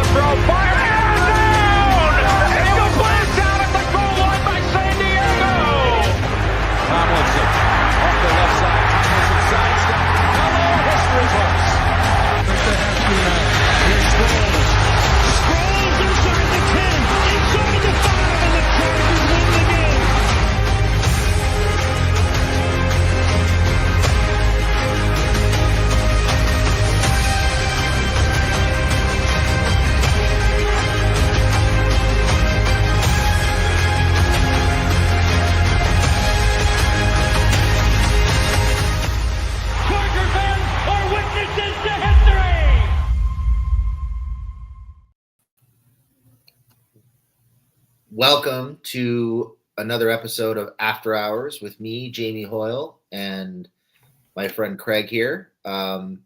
the throw. Fire down! It's complete down at the goal line by San Diego. Tomlinson off the left side. Tomlinson sidestep. Hello, history books. I think they have to now. Here's Sproles. Sproles inside the 10, inside the 5, and the Chargers win the game. Charger fans are witnesses to history. Welcome to another episode of After Hours with me, Jamie Hoyle, and my friend Craig here. There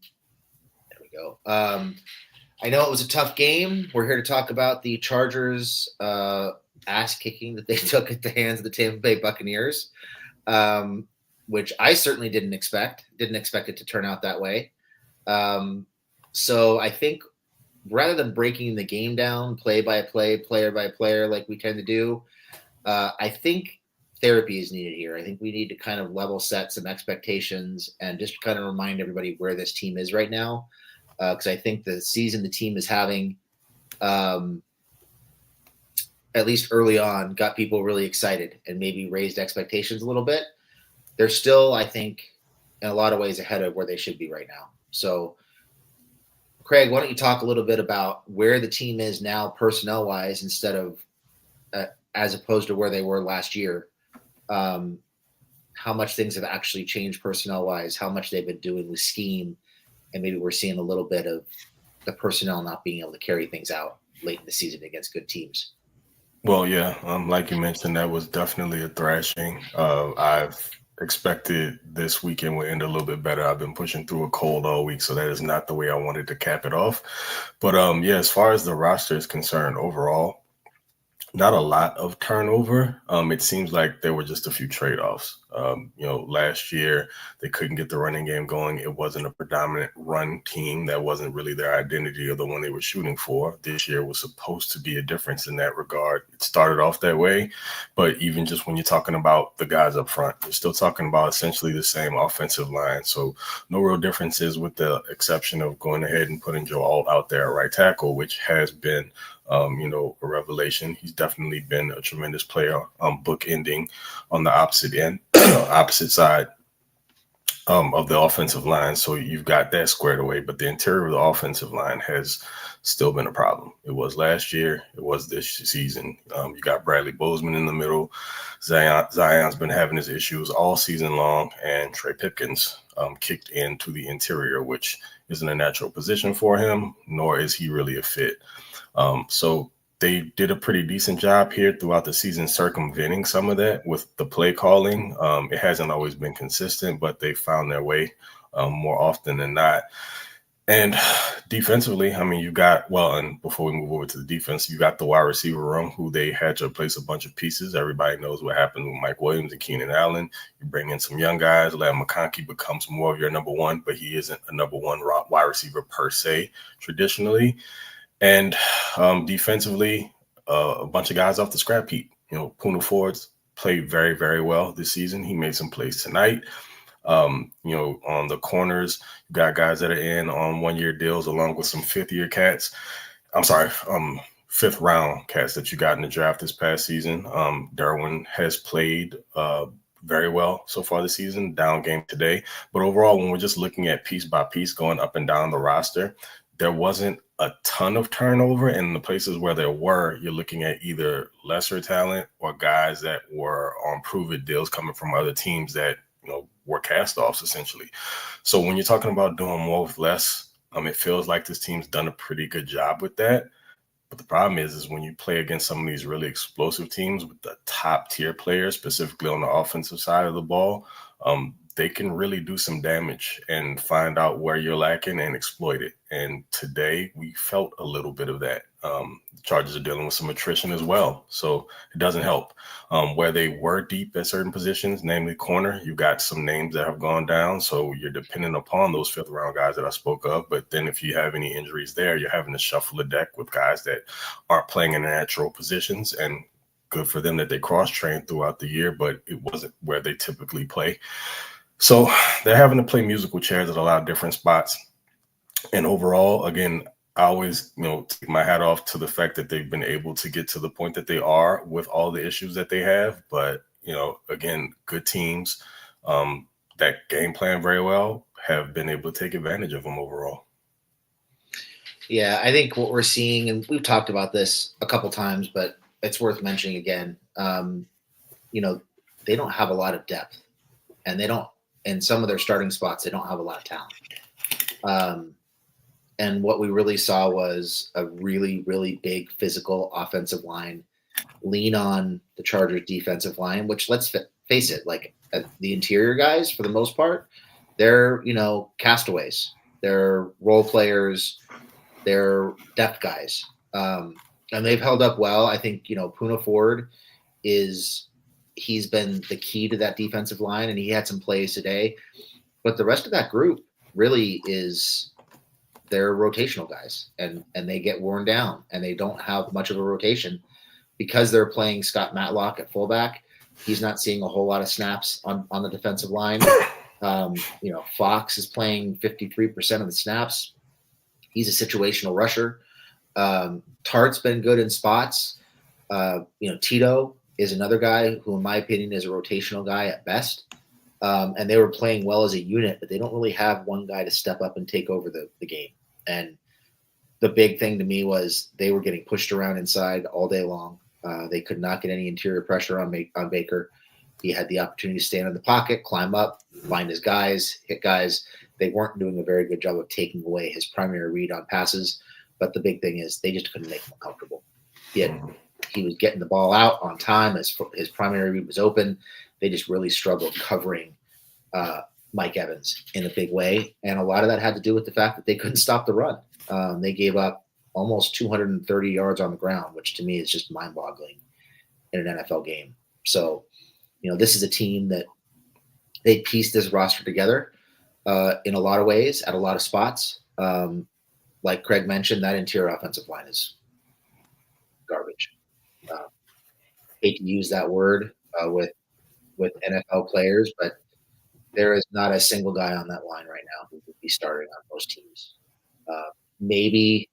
we go. I know it was a tough game. We're here to talk about the Chargers ass kicking that they took at the hands of the Tampa Bay Buccaneers, which I certainly didn't expect. Didn't expect it to turn out that way. So I think rather than breaking the game down play by play, player by player, like we tend to do, I think therapy is needed here. I think we need to kind of level set some expectations and just kind of remind everybody where this team is right now. Because I think the season the team is having, at least early on, got people really excited and maybe raised expectations a little bit. They're still, I think, in a lot of ways ahead of where they should be right now. So, Craig, why don't you talk a little bit about where the team is now personnel-wise instead of as opposed to where they were last year, how much things have actually changed personnel-wise, how much they've been doing with scheme, and maybe we're seeing a little bit of the personnel not being able to carry things out late in the season against good teams. Well, yeah, like you mentioned, that was definitely a thrashing. I've expected this weekend would end a little bit better. I've been pushing through a cold all week, so that is not the way I wanted to cap it off. But yeah, as far as the roster is concerned, overall, not a lot of turnover. It seems like there were just a few trade-offs. Last year they couldn't get the running game going. It wasn't a predominant run team. That wasn't really their identity or the one they were shooting for. This year was supposed to be a difference in that regard. It started off that way, but even just when you're talking about the guys up front, you're still talking about essentially the same offensive line. So no real differences with the exception of going ahead and putting Joe Alt out there at right tackle, which has been a revelation. He's definitely been a tremendous player, bookending on the opposite side of the offensive line. So you've got that squared away, but the interior of the offensive line has still been a problem. It was last year. It was this season. You got Bradley Bozeman in the middle. Zion's been having his issues all season long, and Trey Pipkins kicked into the interior, which isn't a natural position for him, nor is he really a fit. So they did a pretty decent job here throughout the season circumventing some of that with the play calling. It hasn't always been consistent, but they found their way more often than not. And defensively, I mean, and before we move over to the defense, you got the wide receiver room who they had to replace a bunch of pieces. Everybody knows what happened with Mike Williams and Keenan Allen. You bring in some young guys. Ladd McConkey becomes more of your number one, but he isn't a number one wide receiver per se traditionally. And defensively, a bunch of guys off the scrap heap. Poona Ford's played very, very well this season. He made some plays tonight. On the corners, you got guys that are in on one-year deals along with some fifth-round cats that you got in the draft this past season. Derwin has played very well so far this season, down game today. But overall, when we're just looking at piece by piece going up and down the roster, there wasn't a ton of turnover. In the places where there were, you're looking at either lesser talent or guys that were on prove-it deals coming from other teams that, were cast-offs essentially. So when you're talking about doing more with less, it feels like this team's done a pretty good job with that. But the problem is when you play against some of these really explosive teams with the top-tier players, specifically on the offensive side of the ball, they can really do some damage and find out where you're lacking and exploit it. And today we felt a little bit of that. The Chargers are dealing with some attrition as well, so it doesn't help. Where they were deep at certain positions, namely corner, you got some names that have gone down, so you're dependent upon those fifth-round guys that I spoke of. But then if you have any injuries there, you're having to shuffle the deck with guys that aren't playing in their natural positions, and good for them that they cross-trained throughout the year, but it wasn't where they typically play. So they're having to play musical chairs at a lot of different spots. And overall, again, I always, take my hat off to the fact that they've been able to get to the point that they are with all the issues that they have. But, again, good teams that game plan very well have been able to take advantage of them overall. Yeah, I think what we're seeing, and we've talked about this a couple times, but it's worth mentioning again. They don't have a lot of depth, and in some of their starting spots, they don't have a lot of talent. And what we really saw was a really, really big physical offensive line lean on the Chargers defensive line, which, let's face it, the interior guys, for the most part, they're, castaways. They're role players. They're depth guys. And they've held up well. I think, Puna Ford he's been the key to that defensive line, and he had some plays today. But the rest of that group really they're rotational guys, and they get worn down, and they don't have much of a rotation because they're playing Scott Matlock at fullback. He's not seeing a whole lot of snaps on the defensive line. Fox is playing 53% of the snaps. He's a situational rusher. Tart's been good in spots. Tito is another guy who, in my opinion, is a rotational guy at best. And they were playing well as a unit, but they don't really have one guy to step up and take over the game. And the big thing to me was they were getting pushed around inside all day long. They could not get any interior pressure on Baker. He had the opportunity to stand in the pocket, climb up, find his guys, hit guys. They weren't doing a very good job of taking away his primary read on passes. But the big thing is they just couldn't make him comfortable. He was getting the ball out on time. His primary read was open. They just really struggled covering Mike Evans in a big way. And a lot of that had to do with the fact that they couldn't stop the run. They gave up almost 230 yards on the ground, which to me is just mind-boggling in an NFL game. So, this is a team that they pieced this roster together in a lot of ways, at a lot of spots. Like Craig mentioned, that interior offensive line is garbage. Hate to use that word with NFL players, but there is not a single guy on that line right now who would be starting on most teams. Maybe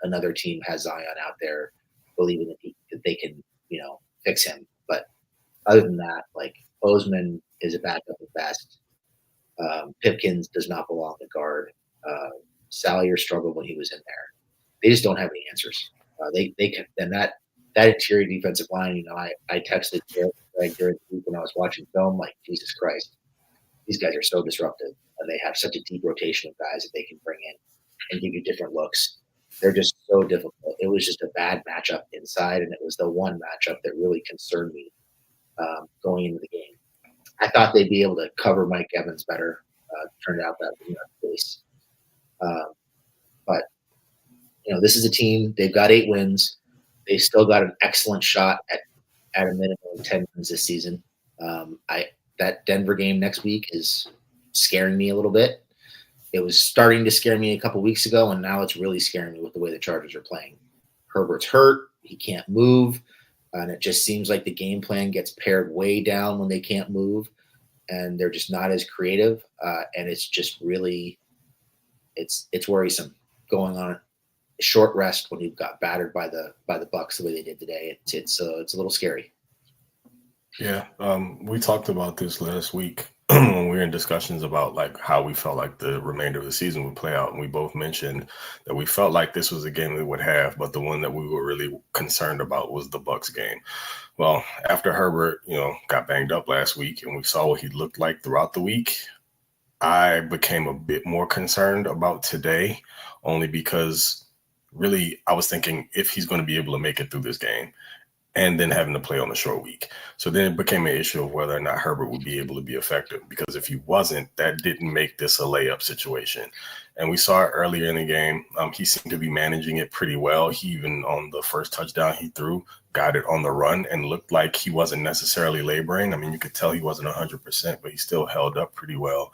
another team has Zion out there believing that they can, fix him. But other than that, Bozeman is a backup at best. Pipkins does not belong at guard. Salyer struggled when he was in there. They just don't have any answers. They can, and that interior defensive line, I texted Greg during the week when I was watching film, Jesus Christ, these guys are so disruptive, and they have such a deep rotation of guys that they can bring in and give you different looks. They're just so difficult. It was just a bad matchup inside, and it was the one matchup that really concerned me going into the game. I thought they'd be able to cover Mike Evans better. Turned out that was not the case. But this is a team. They've got 8 wins. They still got an excellent shot at a minimum of 10 wins this season. That Denver game next week is scaring me a little bit. It was starting to scare me a couple weeks ago, and now it's really scaring me with the way the Chargers are playing. Herbert's hurt. He can't move. And it just seems like the game plan gets pared way down when they can't move, and they're just not as creative. And it's just really it's worrisome going on a short rest when you've got battered by the Bucs the way they did today. It's a little scary. Yeah, we talked about this last week when we were in discussions about how we felt like the remainder of the season would play out, and we both mentioned that we felt like this was a game we would have, but the one that we were really concerned about was the Bucs game. Well, after Herbert, got banged up last week, and we saw what he looked like throughout the week, I became a bit more concerned about today, only because really I was thinking if he's going to be able to make it through this game. and then having to play on a short week. So then it became an issue of whether or not Herbert would be able to be effective, because if he wasn't, that didn't make this a layup situation. And we saw it earlier in the game. He seemed to be managing it pretty well. He even on the first touchdown he threw, got it on the run and looked like he wasn't necessarily laboring. I mean, you could tell he wasn't 100%, but he still held up pretty well.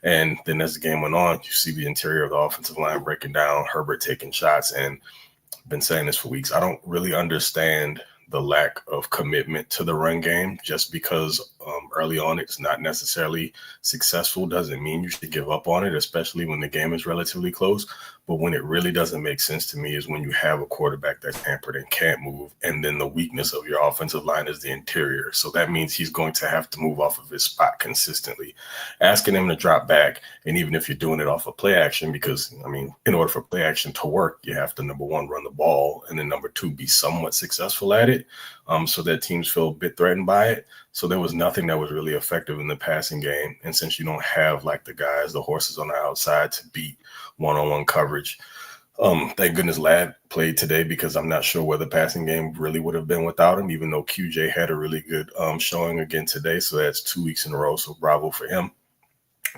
And then as the game went on, you see the interior of the offensive line breaking down, Herbert taking shots. And I've been saying this for weeks, I don't really understand the lack of commitment to the run game. Just because early on it's not necessarily successful doesn't mean you should give up on it, especially when the game is relatively close. But when it really doesn't make sense to me is when you have a quarterback that's hampered and can't move, and then the weakness of your offensive line is the interior. So that means he's going to have to move off of his spot consistently. Asking him to drop back, and even if you're doing it off of play action, because, I mean, in order for play action to work, you have to, number one, run the ball, and then number two, be somewhat successful at it, so that teams feel a bit threatened by it. So there was nothing that was really effective in the passing game. And since you don't have like the guys, the horses on the outside to beat one-on-one coverage, thank goodness Ladd played today, because I'm not sure where the passing game really would have been without him, even though QJ had a really good showing again today. So that's 2 weeks in a row. So bravo for him.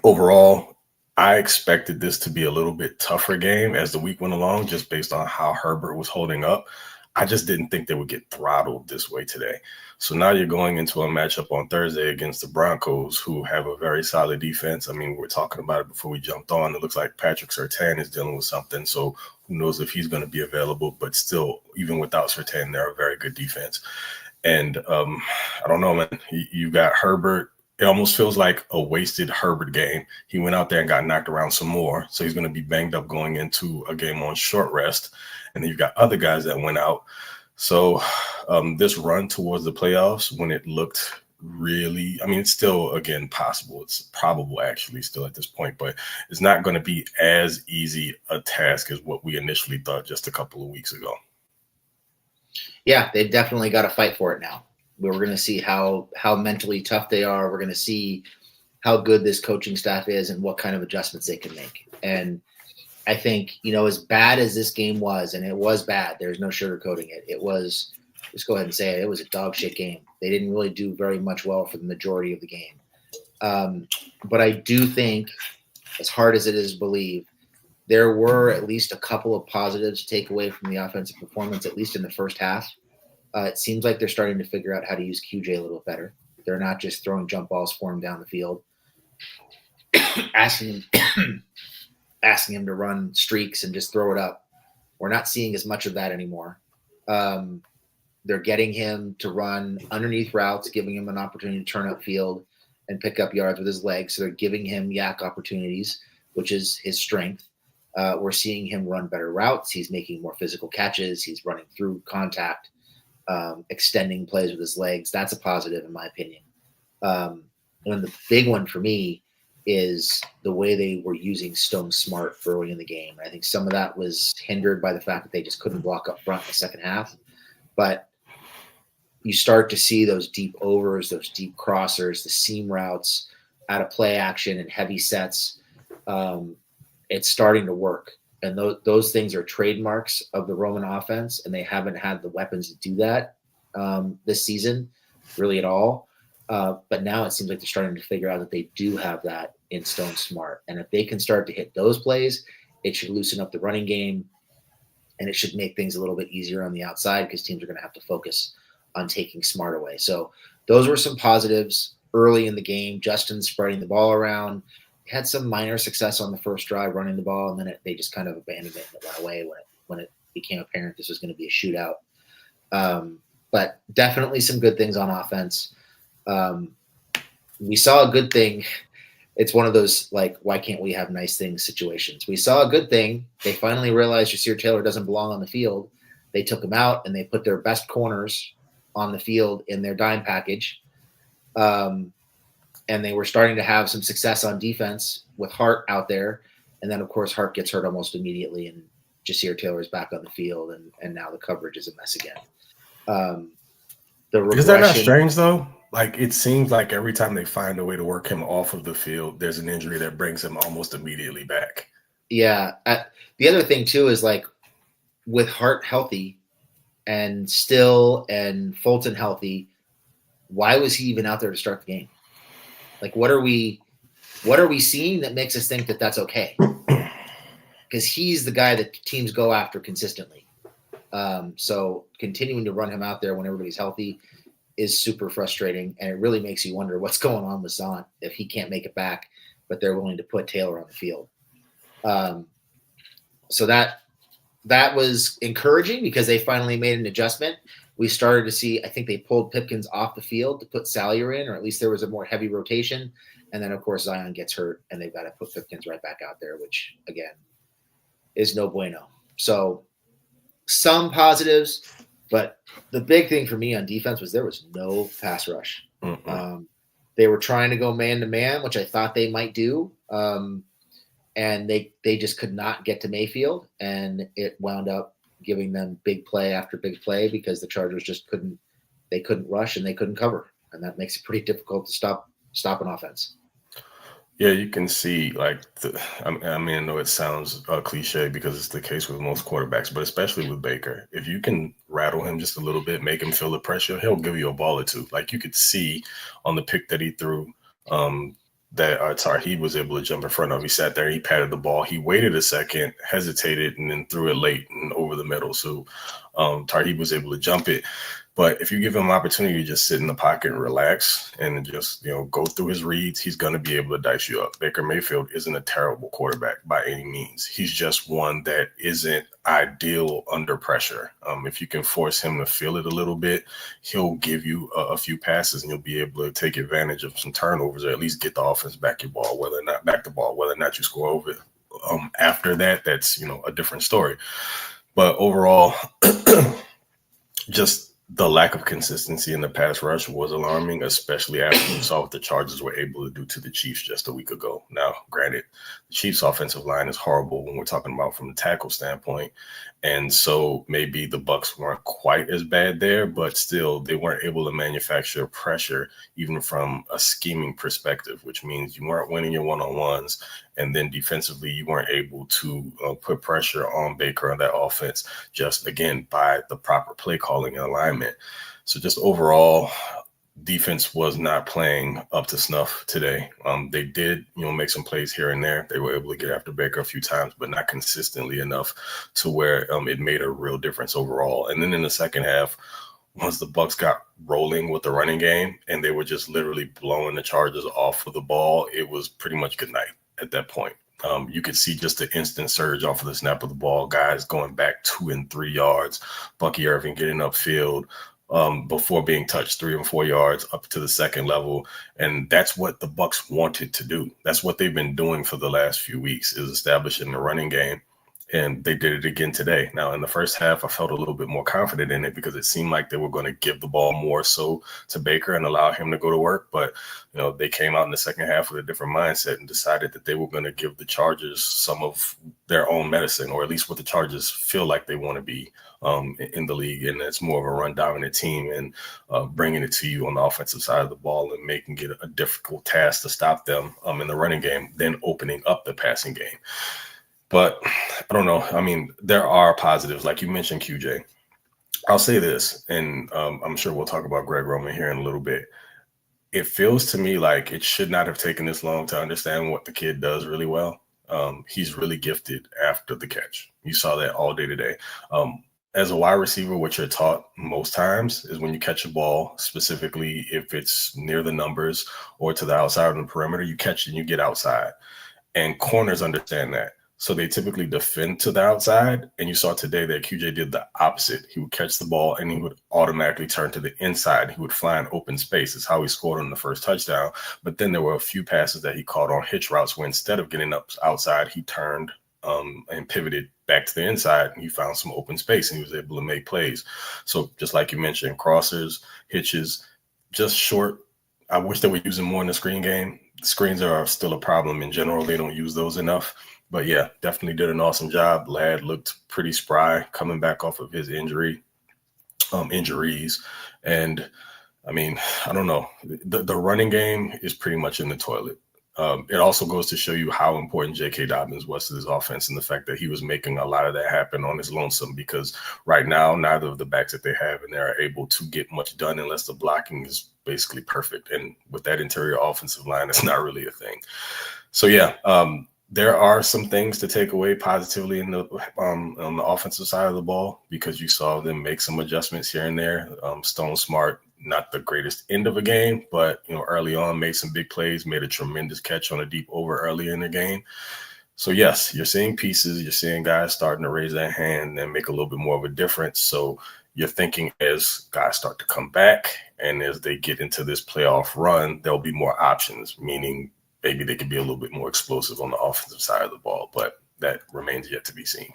Overall, I expected this to be a little bit tougher game as the week went along, just based on how Herbert was holding up. I just didn't think they would get throttled this way today. So now you're going into a matchup on Thursday against the Broncos, who have a very solid defense. I mean, we were talking about it before we jumped on. It looks like Patrick Surtain is dealing with something. So who knows if he's going to be available. But still, even without Surtain, they're a very good defense. And I don't know, man. You got Herbert. It almost feels like a wasted Herbert game. He went out there and got knocked around some more. So he's going to be banged up going into a game on short rest. And then you've got other guys that went out. So this run towards the playoffs, when it looked really, I mean, it's still, again, possible. It's probable, actually, still at this point. But it's not going to be as easy a task as what we initially thought just a couple of weeks ago. Yeah, they've definitely got to fight for it now. We're going to see how mentally tough they are. We're going to see how good this coaching staff is and what kind of adjustments they can make. And I think, as bad as this game was, and it was bad, there's no sugarcoating it. It was, just go ahead and say it, it was a dog shit game. They didn't really do very much well for the majority of the game. But I do think, as hard as it is to believe, there were at least a couple of positives to take away from the offensive performance, at least in the first half. It seems like they're starting to figure out how to use QJ a little better. They're not just throwing jump balls for him down the field, asking him to run streaks and just throw it up. We're not seeing as much of that anymore. They're getting him to run underneath routes, giving him an opportunity to turn upfield and pick up yards with his legs. So they're giving him yak opportunities, which is his strength. We're seeing him run better routes. He's making more physical catches. He's running through contact, extending plays with his legs. That's a positive, in my opinion. And the big one for me is the way they were using Stone Smart early in the game. I think some of that was hindered by the fact that they just couldn't block up front in the second half. But you start to see those deep overs, those deep crossers, the seam routes out of play action and heavy sets. It's starting to work. And those things are trademarks of the Roman offense, and they haven't had the weapons to do that this season really at all. But now it seems like they're starting to figure out that they do have that in Stone Smart. And if they can start to hit those plays, it should loosen up the running game, and it should make things a little bit easier on the outside because teams are going to have to focus on taking Smart away. So those were some positives early in the game. Justin spreading the ball around. Had some minor success on the first drive running the ball, and then they just kind of abandoned it and it went away when it became apparent this was going to be a shootout. But definitely some good things on offense. We saw a good thing. It's one of those, like, why can't we have nice things situations. We saw a good thing. They finally realized Jasir Taylor doesn't belong on the field. They took him out, and they put their best corners on the field in their dime package. And they were starting to have some success on defense with Hart out there. And then, of course, Hart gets hurt almost immediately, and Jasir Taylor's back on the field, and now the coverage is a mess again. Is that not strange, though? Like, it seems like every time they find a way to work him off of the field, there's an injury that brings him almost immediately back. Yeah. The other thing, too, is, like, with Hart healthy, and Still and Fulton healthy, why was he even out there to start the game? Like, what are we seeing that makes us think that that's okay? Because he's the guy that teams go after consistently. So continuing to run him out there when everybody's healthy is super frustrating, and it really makes you wonder what's going on with Sant if he can't make it back, but they're willing to put Taylor on the field. So that was encouraging because they finally made an adjustment. We started to see, I think they pulled Pipkins off the field to put Salyer in, or at least there was a more heavy rotation. And then, of course, Zion gets hurt, and they've got to put Pipkins right back out there, which, again, is no bueno. So some positives, but the big thing for me on defense was there was no pass rush. They were trying to go man-to-man, which I thought they might do, and they just could not get to Mayfield, and it wound up giving them big play after big play because the Chargers just couldn't rush and they couldn't cover, and that makes it pretty difficult to stop an offense. Yeah, you can see, like, I mean, I know it sounds cliche because it's the case with most quarterbacks, but especially with Baker, if you can rattle him just a little bit, make him feel the pressure, he'll give you a ball or two. Like you could see on the pick that he threw, that Tarheeb was able to jump in front of. He sat there, he patted the ball, he waited a second, hesitated, and then threw it late and over the middle. So Tarheeb was able to jump it. But if you give him an opportunity to just sit in the pocket and relax and just, go through his reads, he's going to be able to dice you up. Baker Mayfield isn't a terrible quarterback by any means. He's just one that isn't ideal under pressure. If you can force him to feel it a little bit, he'll give you a few passes and you'll be able to take advantage of some turnovers or at least get the offense back the ball, whether or not you score over it. After that, that's, a different story. But overall, just the lack of consistency in the pass rush was alarming, especially after we saw what the Chargers were able to do to the Chiefs just a week ago. Now, granted, the Chiefs' offensive line is horrible when we're talking about from the tackle standpoint. And so maybe the Bucs weren't quite as bad there, but still they weren't able to manufacture pressure even from a scheming perspective, which means you weren't winning your one-on-ones. And then defensively, you weren't able to put pressure on Baker on that offense just, again, by the proper play calling and alignment. So just overall, defense was not playing up to snuff today. They did, make some plays here and there. They were able to get after Baker a few times, but not consistently enough to where it made a real difference overall. And then in the second half, once the Bucs got rolling with the running game and they were just literally blowing the Chargers off of the ball, it was pretty much good night at that point. You could see just the instant surge off of the snap of the ball, guys going back 2 and 3 yards, Bucky Irving getting upfield before being touched 3 and 4 yards up to the second level. And that's what the Bucs wanted to do. That's what they've been doing for the last few weeks, is establishing the running game. And they did it again today. Now, in the first half, I felt a little bit more confident in it because it seemed like they were going to give the ball more so to Baker and allow him to go to work. But, they came out in the second half with a different mindset and decided that they were going to give the Chargers some of their own medicine, or at least what the Chargers feel like they want to be in the league. And it's more of a run-dominant team and bringing it to you on the offensive side of the ball and making it a difficult task to stop them in the running game, then opening up the passing game. But I don't know. I mean, there are positives, like you mentioned, QJ. I'll say this, and I'm sure we'll talk about Greg Roman here in a little bit. It feels to me like it should not have taken this long to understand what the kid does really well. He's really gifted after the catch. You saw that all day today. As a wide receiver, what you're taught most times is when you catch a ball, specifically if it's near the numbers or to the outside of the perimeter, you catch it and you get outside. And corners understand that. So they typically defend to the outside. And you saw today that QJ did the opposite. He would catch the ball and he would automatically turn to the inside. He would fly in open space. It's how he scored on the first touchdown. But then there were a few passes that he caught on hitch routes where instead of getting up outside, he turned and pivoted back to the inside, and he found some open space and he was able to make plays. So just like you mentioned, crossers, hitches, just short. I wish they were using more in the screen game. Screens are still a problem in general. They don't use those enough. But yeah, definitely did an awesome job. Lad looked pretty spry coming back off of his injuries. And I mean, I don't know. The running game is pretty much in the toilet. It also goes to show you how important J.K. Dobbins was to this offense and the fact that he was making a lot of that happen on his lonesome, because right now, neither of the backs that they have in there are able to get much done unless the blocking is basically perfect. And with that interior offensive line, it's not really a thing. So, yeah, there are some things to take away positively in the on the offensive side of the ball, because you saw them make some adjustments here and there. Stone Smart, not the greatest end of a game, but early on made some big plays, made a tremendous catch on a deep over early in the game. So yes, you're seeing pieces, you're seeing guys starting to raise their hand and make a little bit more of a difference. So you're thinking as guys start to come back and as they get into this playoff run, there'll be more options, meaning maybe they could be a little bit more explosive on the offensive side of the ball, but that remains yet to be seen.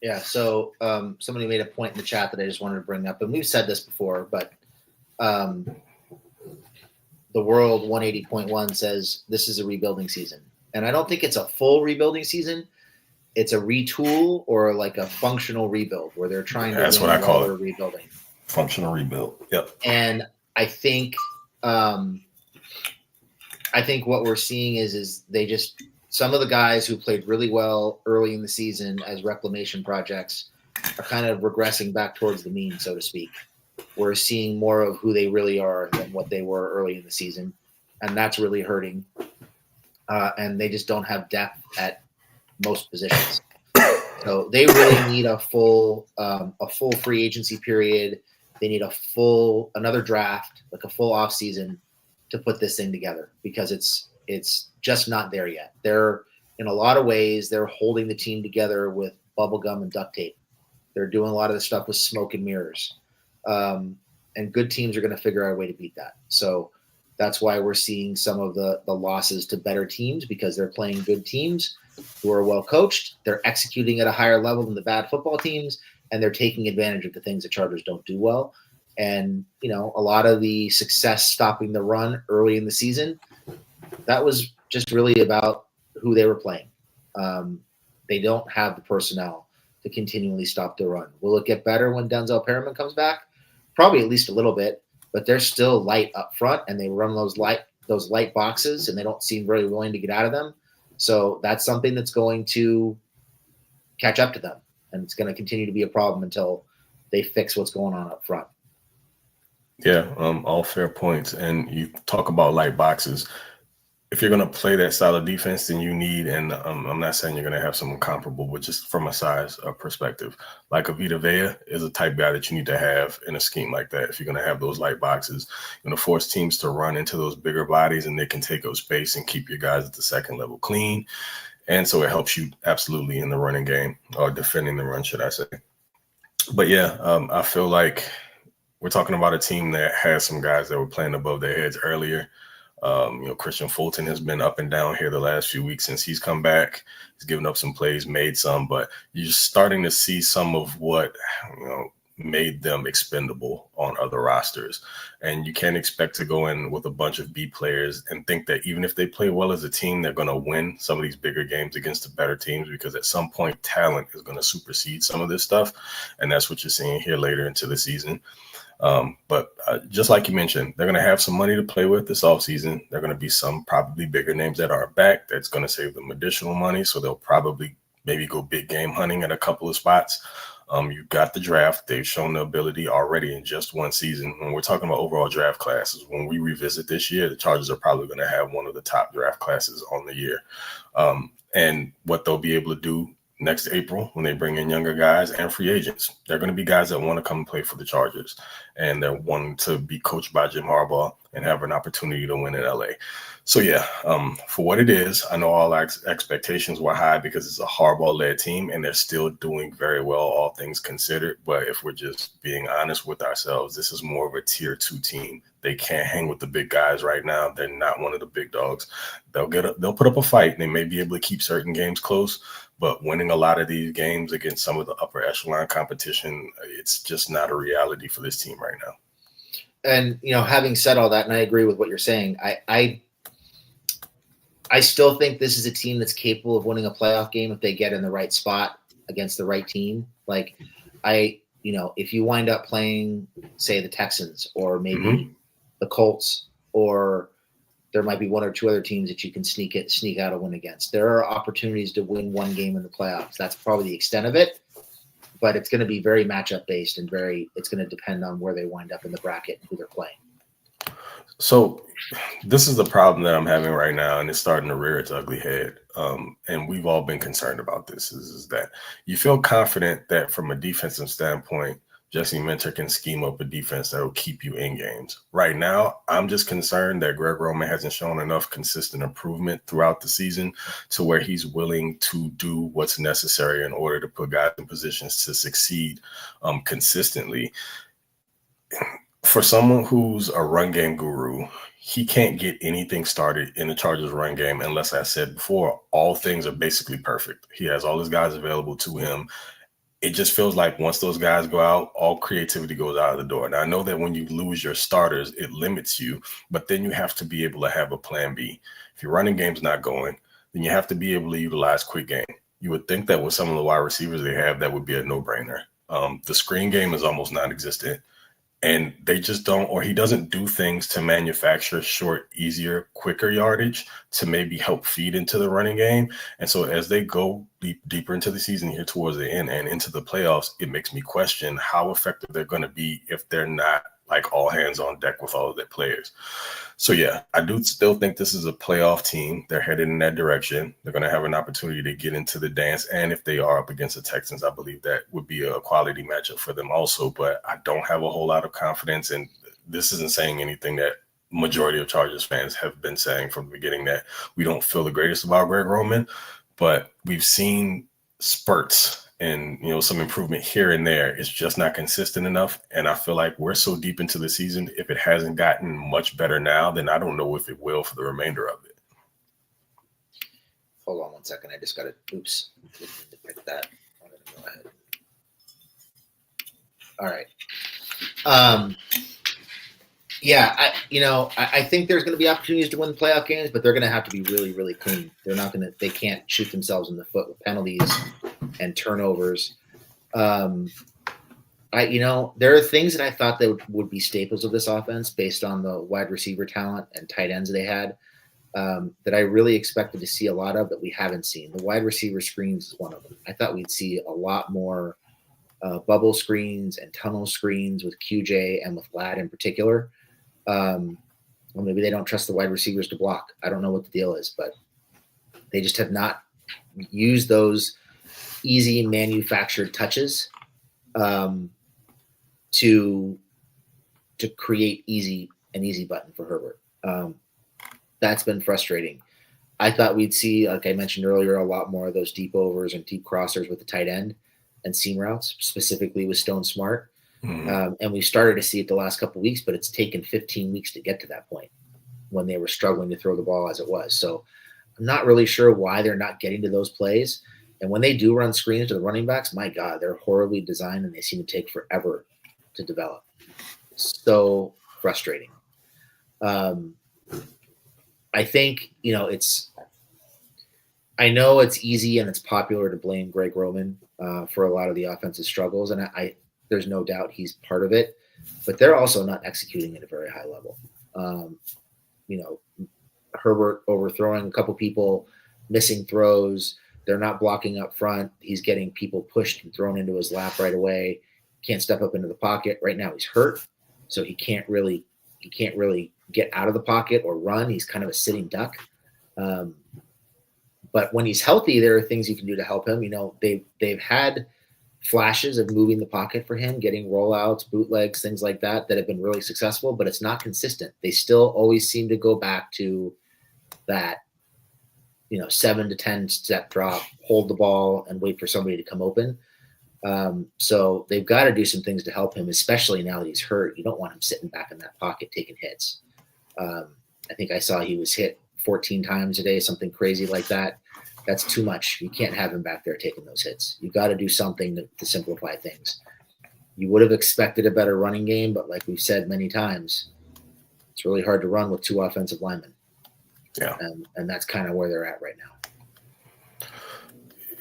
Yeah, so somebody made a point in the chat that I just wanted to bring up, and we've said this before, but the World 180.1 says this is a rebuilding season. And I don't think it's a full rebuilding season. It's a retool or like a functional rebuild where they're trying to That's what I call it. Rebuilding. Functional rebuild. Yep. And I think what we're seeing is they just, some of the guys who played really well early in the season as reclamation projects are kind of regressing back towards the mean, so to speak. We're seeing more of who they really are than what they were early in the season. And that's really hurting. And they just don't have depth at most positions. So they really need a full free agency period. They need another draft, like a full off season to put this thing together, because it's just not there yet. They're, in a lot of ways, they're holding the team together with bubble gum and duct tape. They're doing a lot of the stuff with smoke and mirrors. And good teams are going to figure out a way to beat that. So that's why we're seeing some of the losses to better teams, because they're playing good teams who are well coached. They're executing at a higher level than the bad football teams, and they're taking advantage of the things the Chargers don't do well. And, a lot of the success stopping the run early in the season, that was just really about who they were playing. They don't have the personnel to continually stop the run. Will it get better when Denzel Perriman comes back? Probably at least a little bit, but they're still light up front, and they run those light boxes, and they don't seem very willing to get out of them. So that's something that's going to catch up to them, and it's going to continue to be a problem until they fix what's going on up front. Yeah, all fair points. And you talk about light boxes. If you're going to play that style of defense, then you need, and I'm not saying you're going to have someone comparable, but just from a size perspective, like a Vita Vea is a type guy that you need to have in a scheme like that. If you're going to have those light boxes, you're going to force teams to run into those bigger bodies, and they can take up space and keep your guys at the second level clean. And so it helps you absolutely in the running game, or defending the run, should I say. But yeah, I feel like we're talking about a team that has some guys that were playing above their heads earlier. Christian Fulton has been up and down here the last few weeks since he's come back. He's given up some plays, made some, but you're starting to see some of what, made them expendable on other rosters. And you can't expect to go in with a bunch of B players and think that even if they play well as a team, they're going to win some of these bigger games against the better teams, because at some point talent is going to supersede some of this stuff. And that's what you're seeing here later into the season. But just like you mentioned, they're going to have some money to play with this offseason. They're going to be some probably bigger names that are back. That's going to save them additional money. So they'll probably maybe go big game hunting at a couple of spots. You've got the draft. They've shown the ability already in just one season. When we're talking about overall draft classes, when we revisit this year, the Chargers are probably going to have one of the top draft classes on the year. And what they'll be able to do next April when they bring in younger guys and free agents, they're going to be guys that want to come and play for the Chargers, and they're wanting to be coached by Jim Harbaugh and have an opportunity to win in LA. So yeah, for what it is, I know all our expectations were high because it's a Harbaugh-led team, and they're still doing very well, all things considered. But if we're just being honest with ourselves, this is more of a tier 2 team. They can't hang with the big guys right now. They're not one of the big dogs. They'll put up a fight. They may be able to keep certain games close, but winning a lot of these games against some of the upper echelon competition, it's just not a reality for this team right now. And, having said all that, and I agree with what you're saying, I still think this is a team that's capable of winning a playoff game if they get in the right spot against the right team. Like, if you wind up playing, say, the Texans or maybe the Colts or there might be one or two other teams that you can sneak out a win against. There are opportunities to win one game in the playoffs. That's probably the extent of it, but it's going to be very matchup based and it's going to depend on where they wind up in the bracket and who they're playing. So this is the problem that I'm having right now, and it's starting to rear its ugly head. And we've all been concerned about this, is that you feel confident that from a defensive standpoint, Jesse Minter can scheme up a defense that will keep you in games. Right now, I'm just concerned that Greg Roman hasn't shown enough consistent improvement throughout the season to where he's willing to do what's necessary in order to put guys in positions to succeed consistently. For someone who's a run game guru, he can't get anything started in the Chargers run game unless, I said before, all things are basically perfect. He has all his guys available to him. It just feels like once those guys go out, all creativity goes out of the door. Now, I know that when you lose your starters, it limits you, but then you have to be able to have a plan B. If your running game's not going, then you have to be able to utilize quick game. You would think that with some of the wide receivers they have, that would be a no-brainer. The screen game is almost non-existent. And they just don't, or he doesn't do things to manufacture short, easier, quicker yardage to maybe help feed into the running game. And so as they go deeper into the season here towards the end and into the playoffs, it makes me question how effective they're going to be if they're not like all hands on deck with all of their players. So yeah, I do still think this is a playoff team. They're headed in that direction. They're going to have an opportunity to get into the dance. And if they are up against the Texans, I believe that would be a quality matchup for them also. But I don't have a whole lot of confidence. And this isn't saying anything that majority of Chargers fans have been saying from the beginning, that we don't feel the greatest about Greg Roman. But we've seen spurts and, you know, some improvement here and there. It's just not consistent enough. And I feel like we're so deep into the season, if it hasn't gotten much better now, then I don't know if it will for the remainder of it. Hold on one second. I just got to, oops, didn't mean to pick that. I'm going to go ahead. All right. Yeah, I think there's going to be opportunities to win playoff games, but they're going to have to be really, really clean. They can't shoot themselves in the foot with penalties and turnovers. There are things that I thought that would be staples of this offense based on the wide receiver talent and tight ends they had, that I really expected to see a lot of that we haven't seen. The wide receiver screens is one of them. I thought we'd see a lot more bubble screens and tunnel screens with QJ and with Ladd in particular. Well, maybe they don't trust the wide receivers to block. I don't know what the deal is, but they just have not used those easy manufactured touches to create an easy button for Herbert. That's been frustrating. I thought we'd see, like I mentioned earlier, a lot more of those deep overs and deep crossers with the tight end and seam routes, specifically with Stone Smart. Mm-hmm. And we started to see it the last couple of weeks, but it's taken 15 weeks to get to that point when they were struggling to throw the ball as it was. So I'm not really sure why they're not getting to those plays. And when they do run screens to the running backs, my God, they're horribly designed and they seem to take forever to develop. So frustrating. I think, I know it's easy and it's popular to blame Greg Roman for a lot of the offensive struggles. And there's no doubt he's part of it, but they're also not executing at a very high level. Herbert overthrowing a couple people, missing throws. They're not blocking up front. He's getting people pushed and thrown into his lap right away. Can't step up into the pocket. Right now he's hurt, so he can't really get out of the pocket or run. He's kind of a sitting duck. But when he's healthy, there are things you can do to help him. They've had flashes of moving the pocket for him, getting rollouts, bootlegs, things like that have been really successful, but it's not consistent. They still always seem to go back to that, 7 to 10 step drop, hold the ball and wait for somebody to come open. So they've got to do some things to help him, especially now that he's hurt. You don't want him sitting back in that pocket taking hits. I think I saw he was hit 14 times a day, something crazy like that. That's too much. You can't have him back there taking those hits. You've got to do something to simplify things. You would have expected a better running game, but like we've said many times, it's really hard to run with two offensive linemen. Yeah. And that's kind of where they're at right now.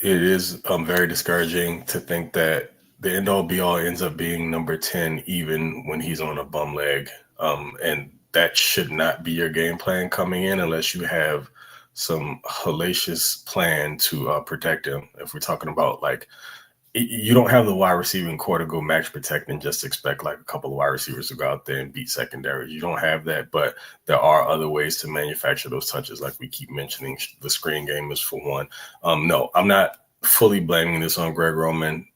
It is very discouraging to think that the end all be all ends up being number 10, even when he's on a bum leg. And that should not be your game plan coming in unless you have some hellacious plan to protect him. If we're talking about like, you don't have the wide receiving core to go max protect and just expect like a couple of wide receivers to go out there and beat secondary. You don't have that, but there are other ways to manufacture those touches. Like we keep mentioning, the screen game is for one. No, I'm not fully blaming this on Greg Roman.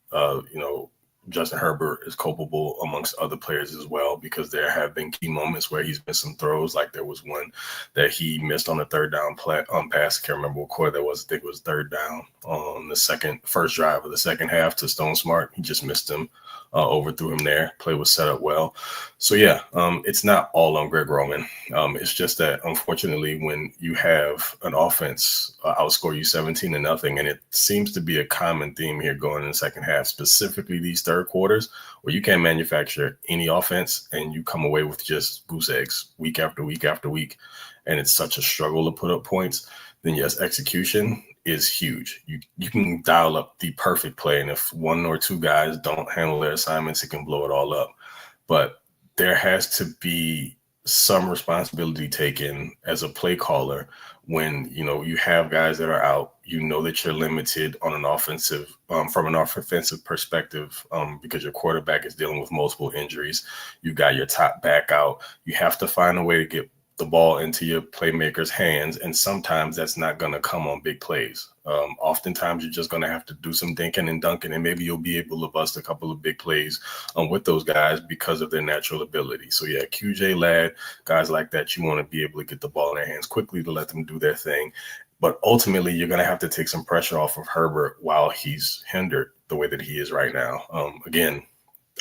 Justin Herbert is culpable amongst other players as well, because there have been key moments where he's missed some throws. Like there was one that he missed on the third down pass. I can't remember what quarter that was. I think it was third down on the first drive of the second half to Stone Smart. He just missed him, overthrew him there. Play was set up well. So yeah, it's not all on Greg Roman. It's just that unfortunately, when you have an offense outscore you 17-0, and it seems to be a common theme here going in the second half, specifically these third quarters, where you can't manufacture any offense and you come away with just goose eggs week after week after week, and it's such a struggle to put up points, then yes, execution is huge. You can dial up the perfect play, and if one or two guys don't handle their assignments, it can blow it all up. But there has to be some responsibility taken as a play caller when you have guys that are out. That you're limited on an offensive from an offensive perspective, because your quarterback is dealing with multiple injuries. You got your top back out. You have to find a way to get the ball into your playmakers' hands, and sometimes that's not going to come on big plays. Oftentimes you're just going to have to do some dinking and dunking, and maybe you'll be able to bust a couple of big plays with those guys because of their natural ability. So yeah, QJ, Ladd, guys like that, you want to be able to get the ball in their hands quickly to let them do their thing. But ultimately, you're going to have to take some pressure off of Herbert while he's hindered the way that he is right now. Again,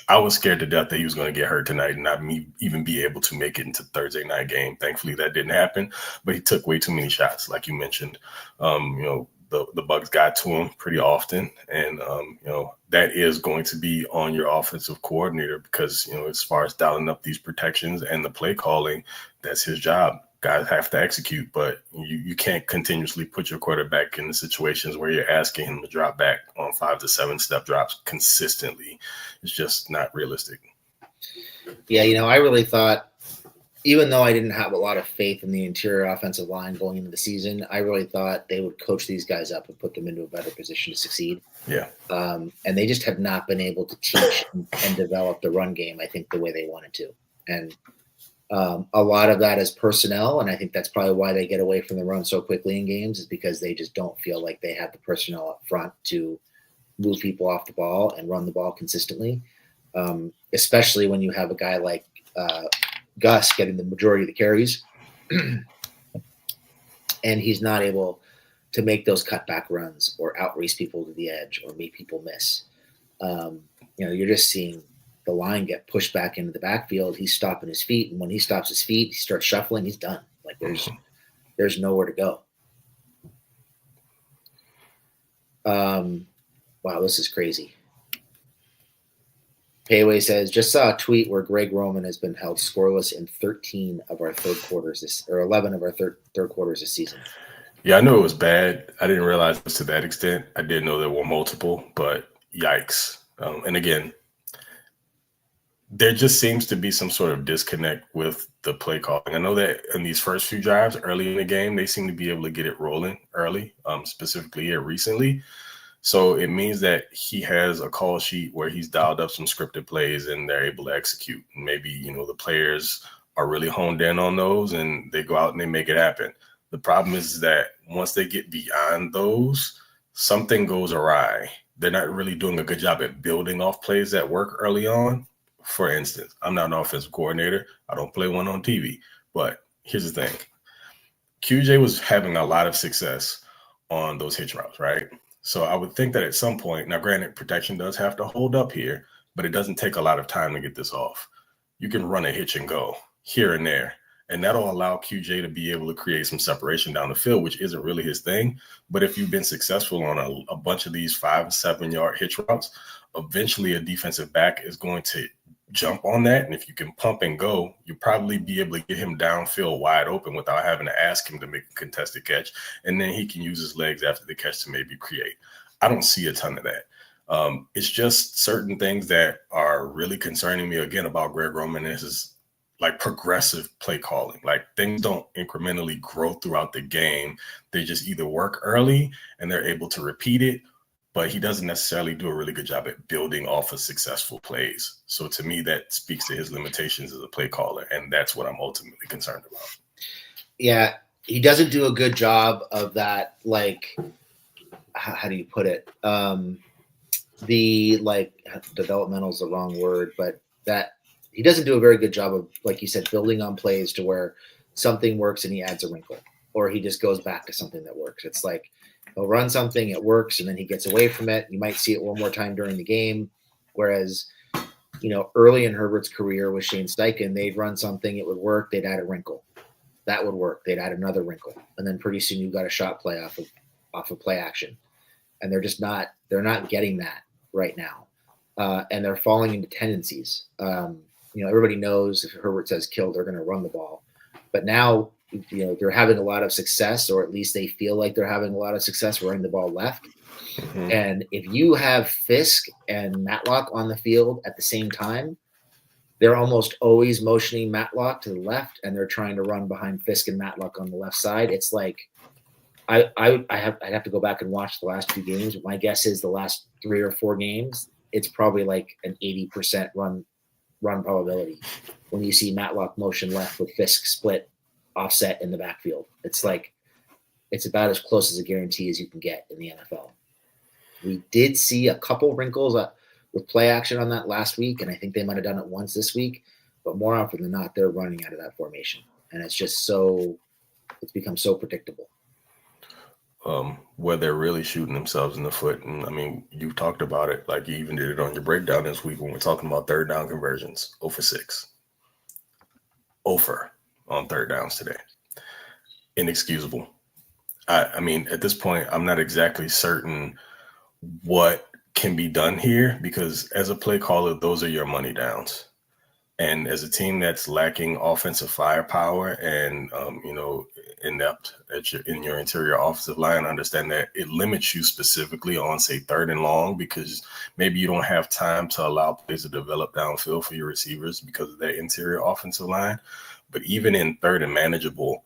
I was scared to death that he was going to get hurt tonight and not even be able to make it into Thursday night game. Thankfully, that didn't happen, but he took way too many shots, like you mentioned. The Bucs got to him pretty often, and that is going to be on your offensive coordinator, because as far as dialing up these protections and the play calling, that's his job. Guys have to execute, but you can't continuously put your quarterback in the situations where you're asking him to drop back on 5 to 7 step drops consistently. It's just not realistic. Yeah, I really thought, even though I didn't have a lot of faith in the interior offensive line going into the season, I really thought they would coach these guys up and put them into a better position to succeed. Yeah. And they just have not been able to teach and develop the run game, I think, the way they wanted to. And a lot of that is personnel, and I think that's probably why they get away from the run so quickly in games, is because they just don't feel like they have the personnel up front to move people off the ball and run the ball consistently, especially when you have a guy like Gus getting the majority of the carries, and he's not able to make those cutback runs or outrace people to the edge or make people miss. You're just seeing the line get pushed back into the backfield. He's stopping his feet, and when he stops his feet, he starts shuffling. He's done. Like there's nowhere to go. Wow, this is crazy. Payway says, just saw a tweet where Greg Roman has been held scoreless in 13 of our third quarters, or 11 of our third quarters this season. Yeah, I knew it was bad. I didn't realize it was to that extent. I did know there were multiple, but yikes. And again, there just seems to be some sort of disconnect with the play calling. I know that in these first few drives early in the game, they seem to be able to get it rolling early, specifically here recently. So it means that he has a call sheet where he's dialed up some scripted plays and they're able to execute. Maybe, the players are really honed in on those and they go out and they make it happen. The problem is that once they get beyond those, something goes awry. They're not really doing a good job at building off plays that work early on. For instance, I'm not an offensive coordinator. I don't play one on TV. But here's the thing. QJ was having a lot of success on those hitch routes, right? So I would think that at some point, now granted, protection does have to hold up here, but it doesn't take a lot of time to get this off. You can run a hitch and go here and there, and that'll allow QJ to be able to create some separation down the field, which isn't really his thing. But if you've been successful on a bunch of these 5 7 yard hitch routes, eventually a defensive back is going to jump on that. And if you can pump and go, you'll probably be able to get him downfield wide open without having to ask him to make a contested catch. And then he can use his legs after the catch to maybe create. I don't see a ton of that. It's just certain things that are really concerning me again about Greg Roman is his like progressive play calling. Like things don't incrementally grow throughout the game. They just either work early and they're able to repeat it, but he doesn't necessarily do a really good job at building off of successful plays. So to me, that speaks to his limitations as a play caller, and that's what I'm ultimately concerned about. Yeah, he doesn't do a good job of that, like, how do you put it? The, like, developmental is the wrong word, but that he doesn't do a very good job of, like you said, building on plays to where something works and he adds a wrinkle, or he just goes back to something that works. It's like he'll run something, it works, and then he gets away from it. You might see it one more time during the game. Whereas, early in Herbert's career with Shane Steichen, they'd run something, it would work, they'd add a wrinkle. That would work. They'd add another wrinkle. And then pretty soon you've got a shot play off of play action. And they're not getting that right now. And they're falling into tendencies. Everybody knows if Herbert says kill, they're going to run the ball. But now, they're having a lot of success, or at least they feel like they're having a lot of success running the ball left. Mm-hmm. And if you have Fisk and Matlock on the field at the same time, they're almost always motioning Matlock to the left, and they're trying to run behind Fisk and Matlock on the left side. It's like I'd have to go back and watch the last 2 games, but my guess is the last 3 or 4 games, it's probably like an 80% run probability when you see Matlock motion left with Fisk split offset in the backfield. It's like it's about as close as a guarantee as you can get in the NFL. We did see a couple wrinkles with play action on that last week, and I think they might have done it once this week, but more often than not, they're running out of that formation, and it's just it's become so predictable. Where they're really shooting themselves in the foot. And I mean, you talked about it, like you even did it on your breakdown this week when we're talking about third down conversions. 0 for 6. 0 for on third downs today. Inexcusable. I mean, at this point, I'm not exactly certain what can be done here, because as a play caller, those are your money downs. And as a team that's lacking offensive firepower and, inept in your interior offensive line, understand that it limits you specifically on, say, 3rd and long, because maybe you don't have time to allow plays to develop downfield for your receivers because of that interior offensive line. But even in 3rd and manageable,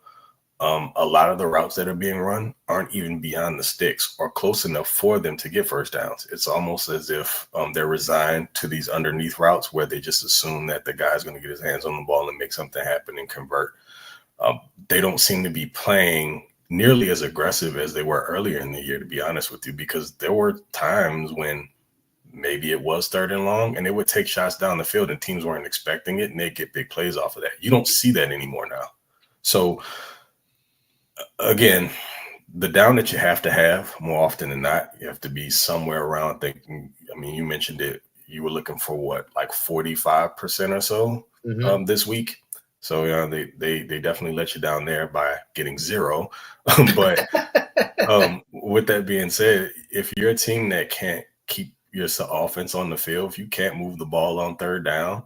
a lot of the routes that are being run aren't even beyond the sticks or close enough for them to get first downs. It's almost as if they're resigned to these underneath routes where they just assume that the guy's going to get his hands on the ball and make something happen and convert. They don't seem to be playing nearly as aggressive as they were earlier in the year, to be honest with you, because there were times when maybe it was 3rd and long and they would take shots down the field and teams weren't expecting it and they get big plays off of that. You don't see that anymore now. So, again, the down that you have to have more often than not, you have to be somewhere around thinking. I mean, you mentioned it. You were looking for what, like 45% or so this week. So they definitely let you down there by getting 0. But with that being said, if you're a team that can't keep your offense on the field, if you can't move the ball on 3rd down,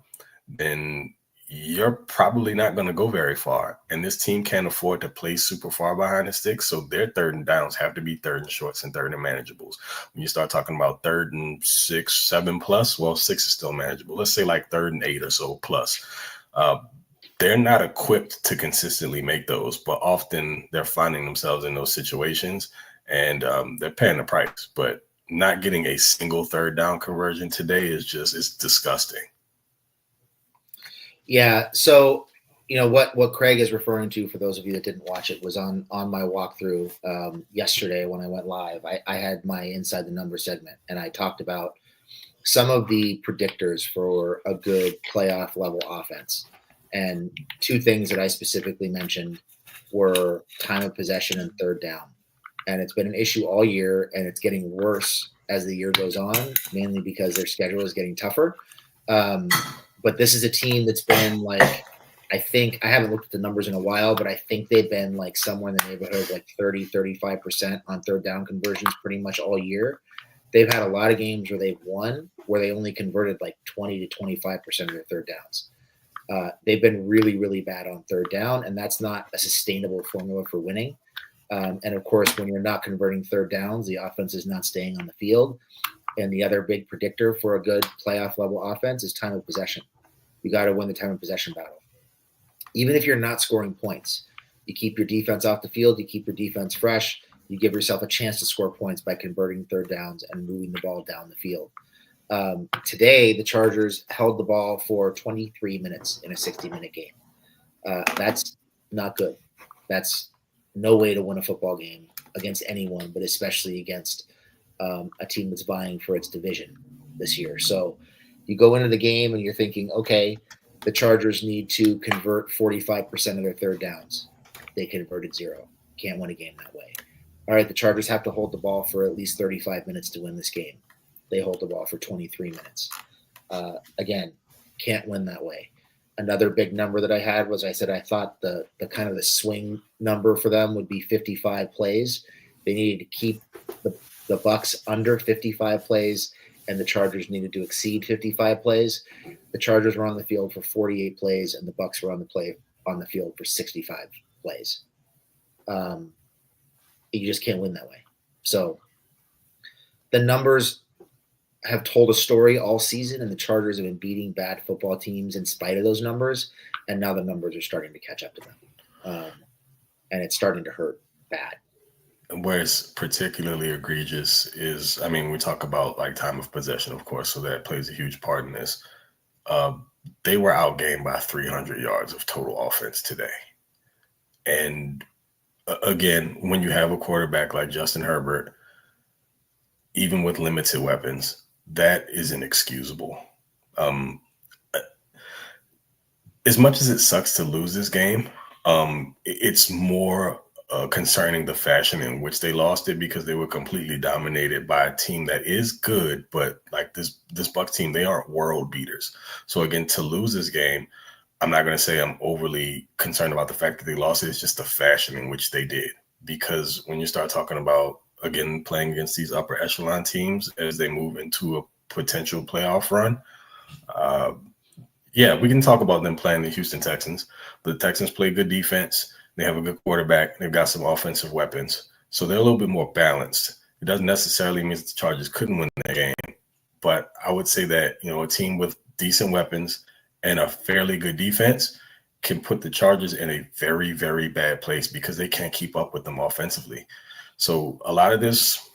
then you're probably not going to go very far. And this team can't afford to play super far behind the sticks. So their 3rd and downs have to be 3rd and shorts and 3rd and manageables. When you start talking about 3rd and 6, 7 plus, well, 6 is still manageable. Let's say like 3rd and 8 or so plus. They're not equipped to consistently make those, but often they're finding themselves in those situations and they're paying the price. But not getting a single 3rd down conversion today is disgusting. Yeah. So, what Craig is referring to, for those of you that didn't watch it, was on my walkthrough yesterday when I went live. I had my Inside the Numbers segment, and I talked about some of the predictors for a good playoff level offense. And 2 things that I specifically mentioned were time of possession and 3rd down. And it's been an issue all year, and it's getting worse as the year goes on, mainly because their schedule is getting tougher. But this is a team that's been like, I think, I haven't looked at the numbers in a while, but I think they've been like somewhere in the neighborhood of like 30-35% on 3rd down conversions pretty much all year. They've had a lot of games where they've won, where they only converted like 20 to 25% of their 3rd downs. They've been really, really bad on 3rd down, and that's not a sustainable formula for winning. And of course, when you're not converting 3rd downs, the offense is not staying on the field. And the other big predictor for a good playoff level offense is time of possession. You got to win the time of possession battle. even if you're not scoring points, you keep your defense off the field, you keep your defense fresh, you give yourself a chance to score points by converting third downs and moving the ball down the field. Today, the Chargers held the ball for 23 minutes in a 60-minute game. That's not good. That's no way to win a football game against anyone, but especially against a team that's vying for its division this year. So you go into the game and you're thinking, okay, the Chargers need to convert 45% of their third downs. They converted 0. Can't win a game that way. All right, the Chargers have to hold the ball for at least 35 minutes to win this game. They hold the ball for 23 minutes. Again, can't win that way. Another big number that I had was I said I thought the kind of the swing number for them would be 55 plays. They needed to keep the Bucs under 55 plays, and the Chargers needed to exceed 55 plays. The Chargers were on the field for 48 plays, and the Bucs were on the field for 65 plays. You just can't win that way. So the numbers have told a story all season, and the Chargers have been beating bad football teams in spite of those numbers, and now the numbers are starting to catch up to them. And it's starting to hurt bad. Where it's particularly egregious is, I mean, we talk about like time of possession, of course, so that plays a huge part in this. They were outgained by 300 yards of total offense today. And again, when you have a quarterback like Justin Herbert, even with limited weapons, that is inexcusable. As much as it sucks to lose this game, it's more concerning the fashion in which they lost it, because they were completely dominated by a team that is good, but like this Bucs team, they aren't world beaters. So again, to lose this game, I'm not going to say I'm overly concerned about the fact that they lost it. It's just the fashion in which they did. Because when you start talking about, again, playing against these upper echelon teams as they move into a potential playoff run, we can talk about them playing the Houston Texans. The Texans play good defense. They have a good quarterback. They've got some offensive weapons. So they're a little bit more balanced. It doesn't necessarily mean that the Chargers couldn't win that game. But I would say that, a team with decent weapons and a fairly good defense can put the Chargers in a very, very bad place because they can't keep up with them offensively. So a lot of this,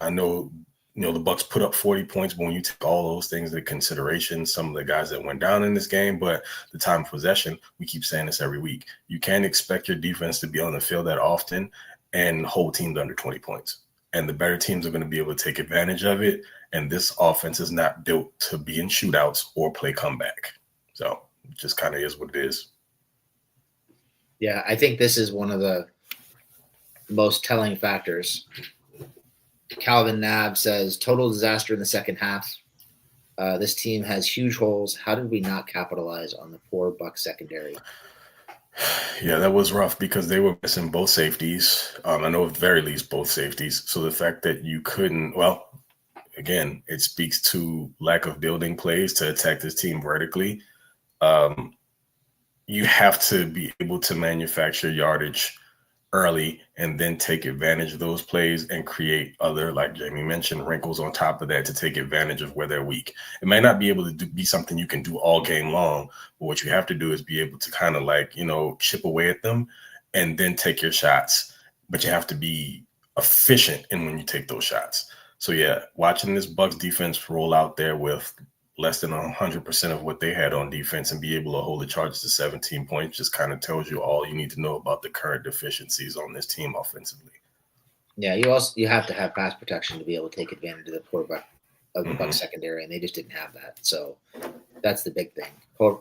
I know, the Bucs put up 40 points, but when you take all those things into consideration, some of the guys that went down in this game, but the time of possession, we keep saying this every week. You can't expect your defense to be on the field that often and hold teams under 20 points. And the better teams are going to be able to take advantage of it. And this offense is not built to be in shootouts or play comeback. So it just kind of is what it is. Yeah, I think this is one of the most telling factors. Calvin Nab says, total disaster in the second half. This team has huge holes. How did we not capitalize on the poor Bucs secondary? Yeah, that was rough because they were missing both safeties. I know at the very least both safeties. So the fact that you couldn't, again, it speaks to lack of building plays to attack this team vertically. You have to be able to manufacture yardage early and then take advantage of those plays and create other, like Jamie mentioned, wrinkles on top of that to take advantage of where they're weak. It may not be able to be something you can do all game long, but what you have to do is be able to kind of chip away at them and then take your shots. But you have to be efficient in when you take those shots. So yeah, watching this Bucs defense roll out there with less than 100% of what they had on defense and be able to hold the Chargers to 17 points just kind of tells you all you need to know about the current deficiencies on this team offensively. Yeah, you have to have pass protection to be able to take advantage of the poor Bucs secondary, and they just didn't have that. So that's the big thing.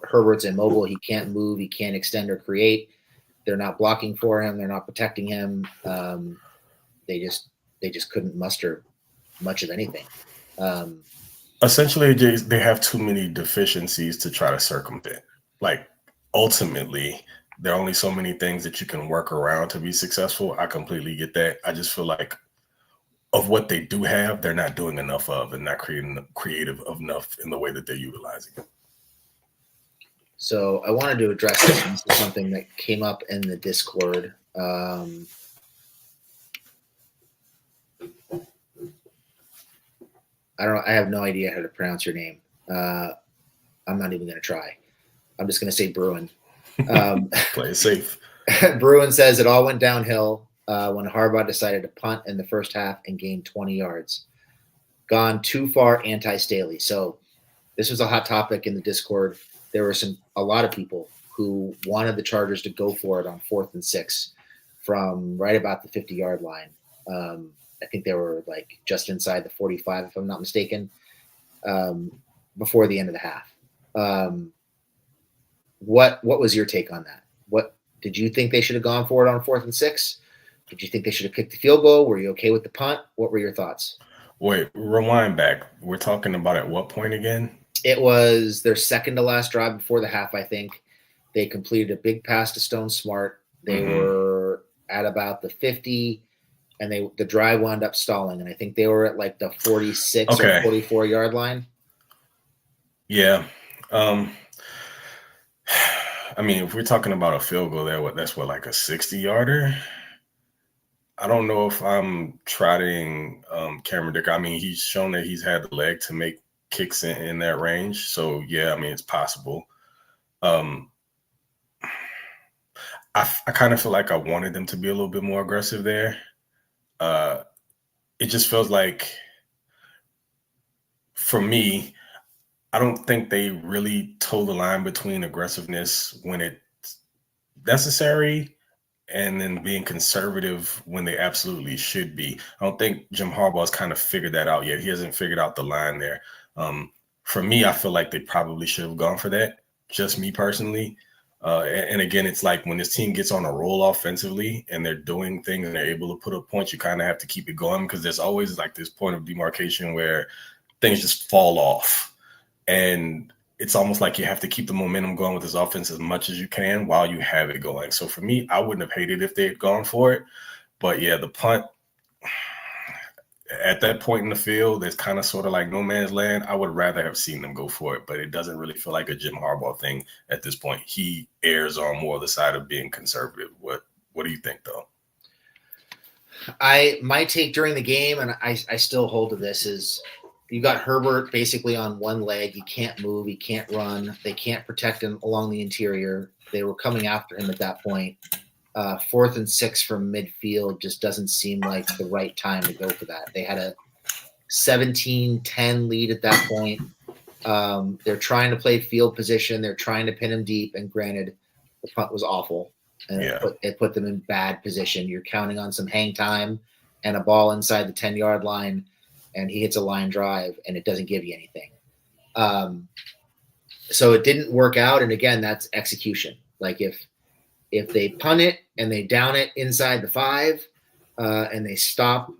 Herbert's immobile. He can't move. He can't extend or create. They're not blocking for him. They're not protecting him. They just couldn't muster much of anything. Essentially, they have too many deficiencies to try to circumvent. Like, ultimately, there are only so many things that you can work around to be successful. I completely get that. I just feel like of what they do have, they're not doing enough of and not creative enough in the way that they're utilizing it. So I wanted to address this. This is something that came up in the Discord. I have no idea how to pronounce your name. I'm not even going to try. I'm just going to say Bruin. Play it safe. Bruin says it all went downhill when Harbaugh decided to punt in the first half and gain 20 yards. Gone too far anti-Staley. So this was a hot topic in the Discord. There were a lot of people who wanted the Chargers to go for it on 4th and 6 from right about the 50-yard line. I think they were like just inside the 45, if I'm not mistaken, before the end of the half. What was your take on that? What did you think they should have gone for it on 4th and 6? Did you think they should have kicked the field goal? Were you okay with the punt? What were your thoughts? Wait, rewind back. We're talking about at what point again? It was their second to last drive before the half, I think. They completed a big pass to Stone Smart. They were at about the 50, and the drive wound up stalling. And I think they were at like the 46 or 44-yard line. Yeah. I mean, if we're talking about a field goal there, that's like a 60-yarder? I don't know if I'm trotting Cameron Dicker. I mean, he's shown that he's had the leg to make kicks in that range. So, yeah, I mean, it's possible. I kind of feel like I wanted them to be a little bit more aggressive there. It just feels like, for me, I don't think they really toe the line between aggressiveness when it's necessary and then being conservative when they absolutely should be. I don't think Jim Harbaugh's kind of figured that out yet. He hasn't figured out the line there. For me, I feel like they probably should have gone for that, just me personally. And again, it's like when this team gets on a roll offensively and they're doing things and they're able to put up points, you kind of have to keep it going because there's always like this point of demarcation where things just fall off. And it's almost like you have to keep the momentum going with this offense as much as you can while you have it going. So for me, I wouldn't have hated if they had gone for it. But yeah, the punt at that point in the field, it's kind of sort of like no man's land. I would rather have seen them go for it, but it doesn't really feel like a Jim Harbaugh thing at this point. He errs on more the side of being conservative. What do you think, though? My take during the game, and I still hold to this, is you got Herbert basically on one leg. He can't move. He can't run. They can't protect him along the interior. They were coming after him at that point. 4th and 6 from midfield just doesn't seem like the right time to go for that. They had a 17-10 lead at that point. They're trying to play field position. They're trying to pin him deep. And granted, the punt was awful. And it put them in bad position. You're counting on some hang time and a ball inside the 10-yard line, and he hits a line drive, and it doesn't give you anything. So it didn't work out. And again, that's execution. Like if they punt it and they down it inside the 5 and they stop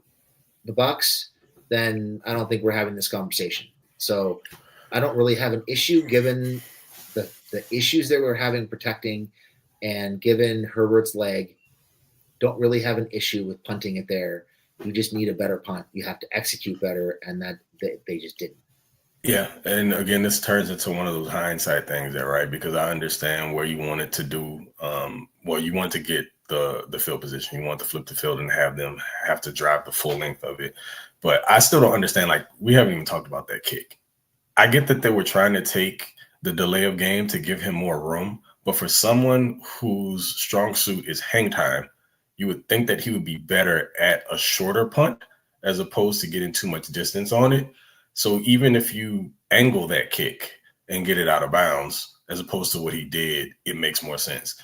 the Bucs, then I don't think we're having this conversation. So I don't really have an issue given the issues that we're having protecting and given Herbert's leg. Don't really have an issue with punting it there. You just need a better punt. You have to execute better, and that they just didn't. Yeah, and again, this turns into one of those hindsight things there, right? Because I understand where you wanted to do, you want to get the field position. You want to flip the field and have them have to drive the full length of it. But I still don't understand, like, we haven't even talked about that kick. I get that they were trying to take the delay of game to give him more room, but for someone whose strong suit is hang time, you would think that he would be better at a shorter punt as opposed to getting too much distance on it. So even if you angle that kick and get it out of bounds, as opposed to what he did, it makes more sense.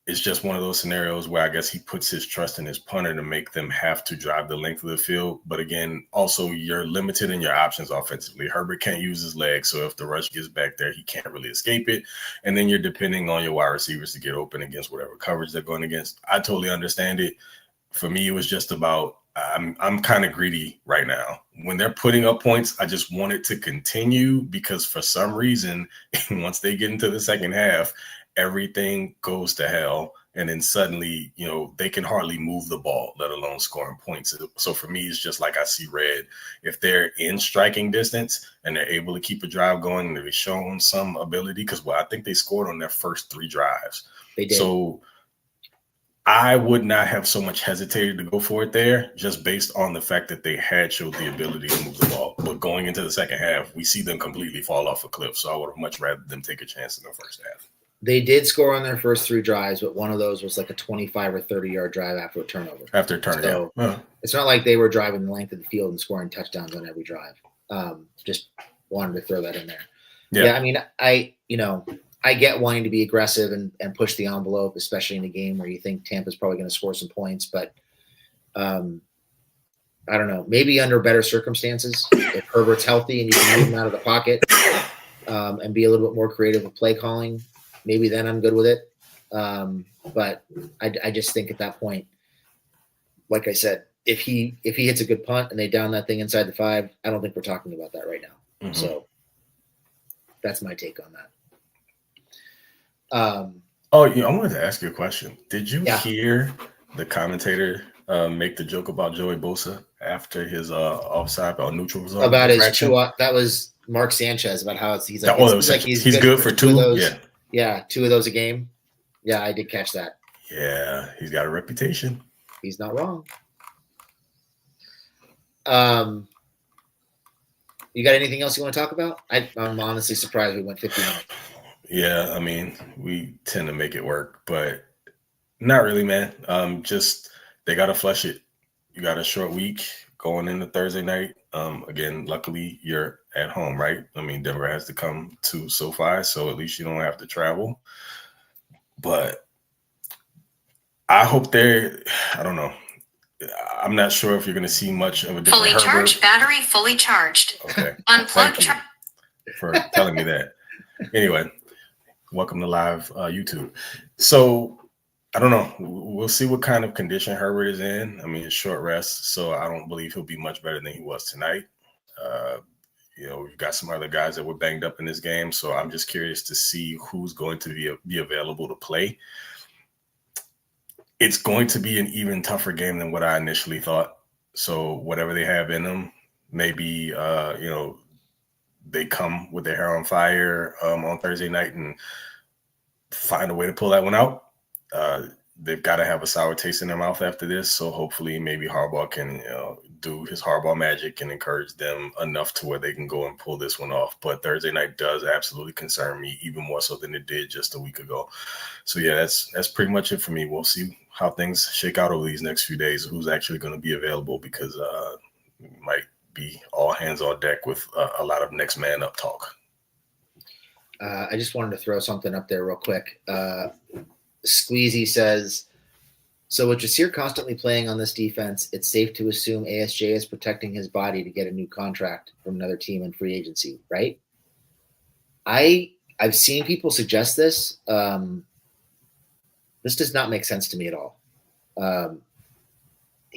It's just one of those scenarios where I guess he puts his trust in his punter to make them have to drive the length of the field. But again, also you're limited in your options offensively. Herbert can't use his legs, so if the rush gets back there, he can't really escape it. And then you're depending on your wide receivers to get open against whatever coverage they're going against. I totally understand it. For me, it was just about I'm kind of greedy right now. When they're putting up points, I just want it to continue because for some reason, once they get into the second half, everything goes to hell. And then suddenly, they can hardly move the ball, let alone scoring points. So for me, it's just like I see red. If they're in striking distance and they're able to keep a drive going and they've shown some ability, because I think they scored on their first 3 drives. They did. So I would not have so much hesitated to go for it there just based on the fact that they had showed the ability to move the ball. But going into the second half, we see them completely fall off a cliff. So I would have much rather them take a chance in the first half. They did score on their first 3 drives, but one of those was like a 25 or 30-yard drive after a turnover. After a turnover, so it's not like they were driving the length of the field and scoring touchdowns on every drive. Just wanted to throw that in there. Yeah, I mean, I get wanting to be aggressive and push the envelope, especially in a game where you think Tampa's probably going to score some points. But I don't know, maybe under better circumstances, if Herbert's healthy and you can move him out of the pocket and be a little bit more creative with play calling, maybe then I'm good with it. But I just think at that point, like I said, if he hits a good punt and they down that thing inside the 5, I don't think we're talking about that right now. Mm-hmm. So that's my take on that. I wanted to ask you a question. Did you hear the commentator make the joke about Joey Bosa after his offside or neutral result? About his that was Mark Sanchez about how he's good for 2. Yeah, 2 of those a game. Yeah, I did catch that. Yeah, he's got a reputation. He's not wrong. You got anything else you want to talk about? I'm honestly surprised we went 50 minutes. Yeah, I mean, we tend to make it work, but not really, man. Just they got to flush it. You got a short week going into Thursday night. Again, luckily you're at home, right? I mean, Denver has to come to SoFi, so at least you don't have to travel. But I hope I don't know. I'm not sure if you're going to see much of a different Fully charged battery, fully charged. Okay. Unplugged. Thank you for telling me that. Anyway, welcome to live YouTube. So I don't know. We'll see what kind of condition Herbert is in. I mean, it's short rest, so I don't believe he'll be much better than he was tonight. We've got some other guys that were banged up in this game, so I'm just curious to see who's going to be available to play. It's going to be an even tougher game than what I initially thought. So whatever they have in them, maybe they come with their hair on fire on Thursday night and find a way to pull that one out. They've got to have a sour taste in their mouth after this. So hopefully maybe Harbaugh can do his Harbaugh magic and encourage them enough to where they can go and pull this one off. But Thursday night does absolutely concern me, even more so than it did just a week ago. So yeah, that's pretty much it for me. We'll see how things shake out over these next few days, who's actually going to be available, because it might be all hands on deck with a lot of next man up talk. I just wanted to throw something up there real quick. Squeezy says, so with Jasir constantly playing on this defense, it's safe to assume ASJ is protecting his body to get a new contract from another team in free agency, right? I've seen people suggest this. This does not make sense to me at all. ASJ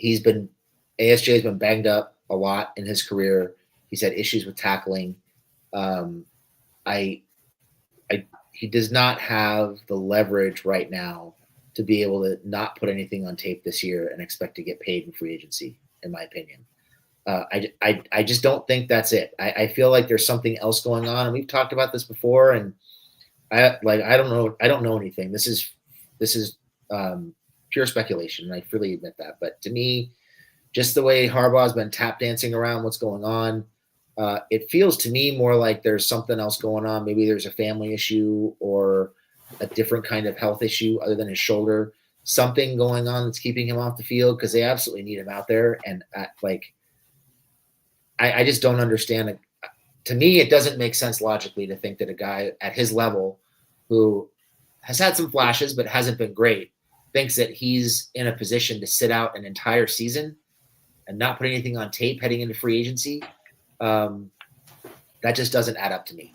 has been banged up a lot in his career. He's had issues with tackling. He does not have the leverage right now to be able to not put anything on tape this year and expect to get paid in free agency, in my opinion. I just don't think that's it. I feel like there's something else going on, and we've talked about this before, and I don't know. I don't know anything. This is pure speculation, and I freely admit that. But to me, just the way Harbaugh's been tap dancing around what's going on, it feels to me more like there's something else going on. Maybe there's a family issue or a different kind of health issue other than his shoulder. Something going on that's keeping him off the field, because they absolutely need him out there. And I just don't understand it. To me, it doesn't make sense logically to think that a guy at his level who has had some flashes but hasn't been great thinks that he's in a position to sit out an entire season and not put anything on tape heading into free agency. That just doesn't add up to me.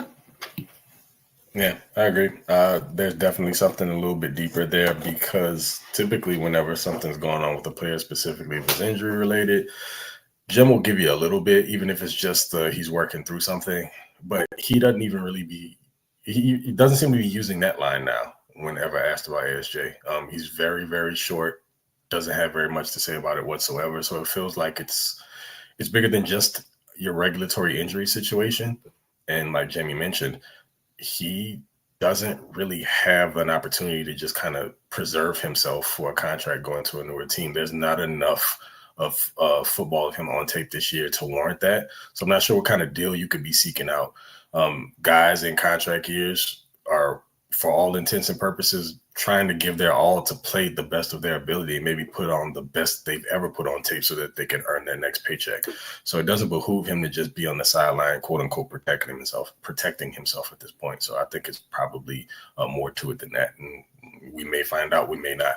Yeah, I agree. There's definitely something a little bit deeper there, because typically whenever something's going on with the player, specifically if it's injury related, Jim will give you a little bit, even if it's just he's working through something. But he doesn't even really he doesn't seem to be using that line now whenever asked about ASJ. He's very, very short, doesn't have very much to say about it whatsoever. So it feels like it's bigger than just your regulatory injury situation. And like Jamie mentioned, he doesn't really have an opportunity to just kind of preserve himself for a contract going to a newer team. There's not enough of football of him on tape this year to warrant that. So I'm not sure what kind of deal you could be seeking out. Guys in contract years are for all intents and purposes, trying to give their all to play the best of their ability and maybe put on the best they've ever put on tape so that they can earn their next paycheck. So it doesn't behoove him to just be on the sideline, quote unquote, protecting himself at this point. So I think it's probably more to it than that. And we may find out, we may not.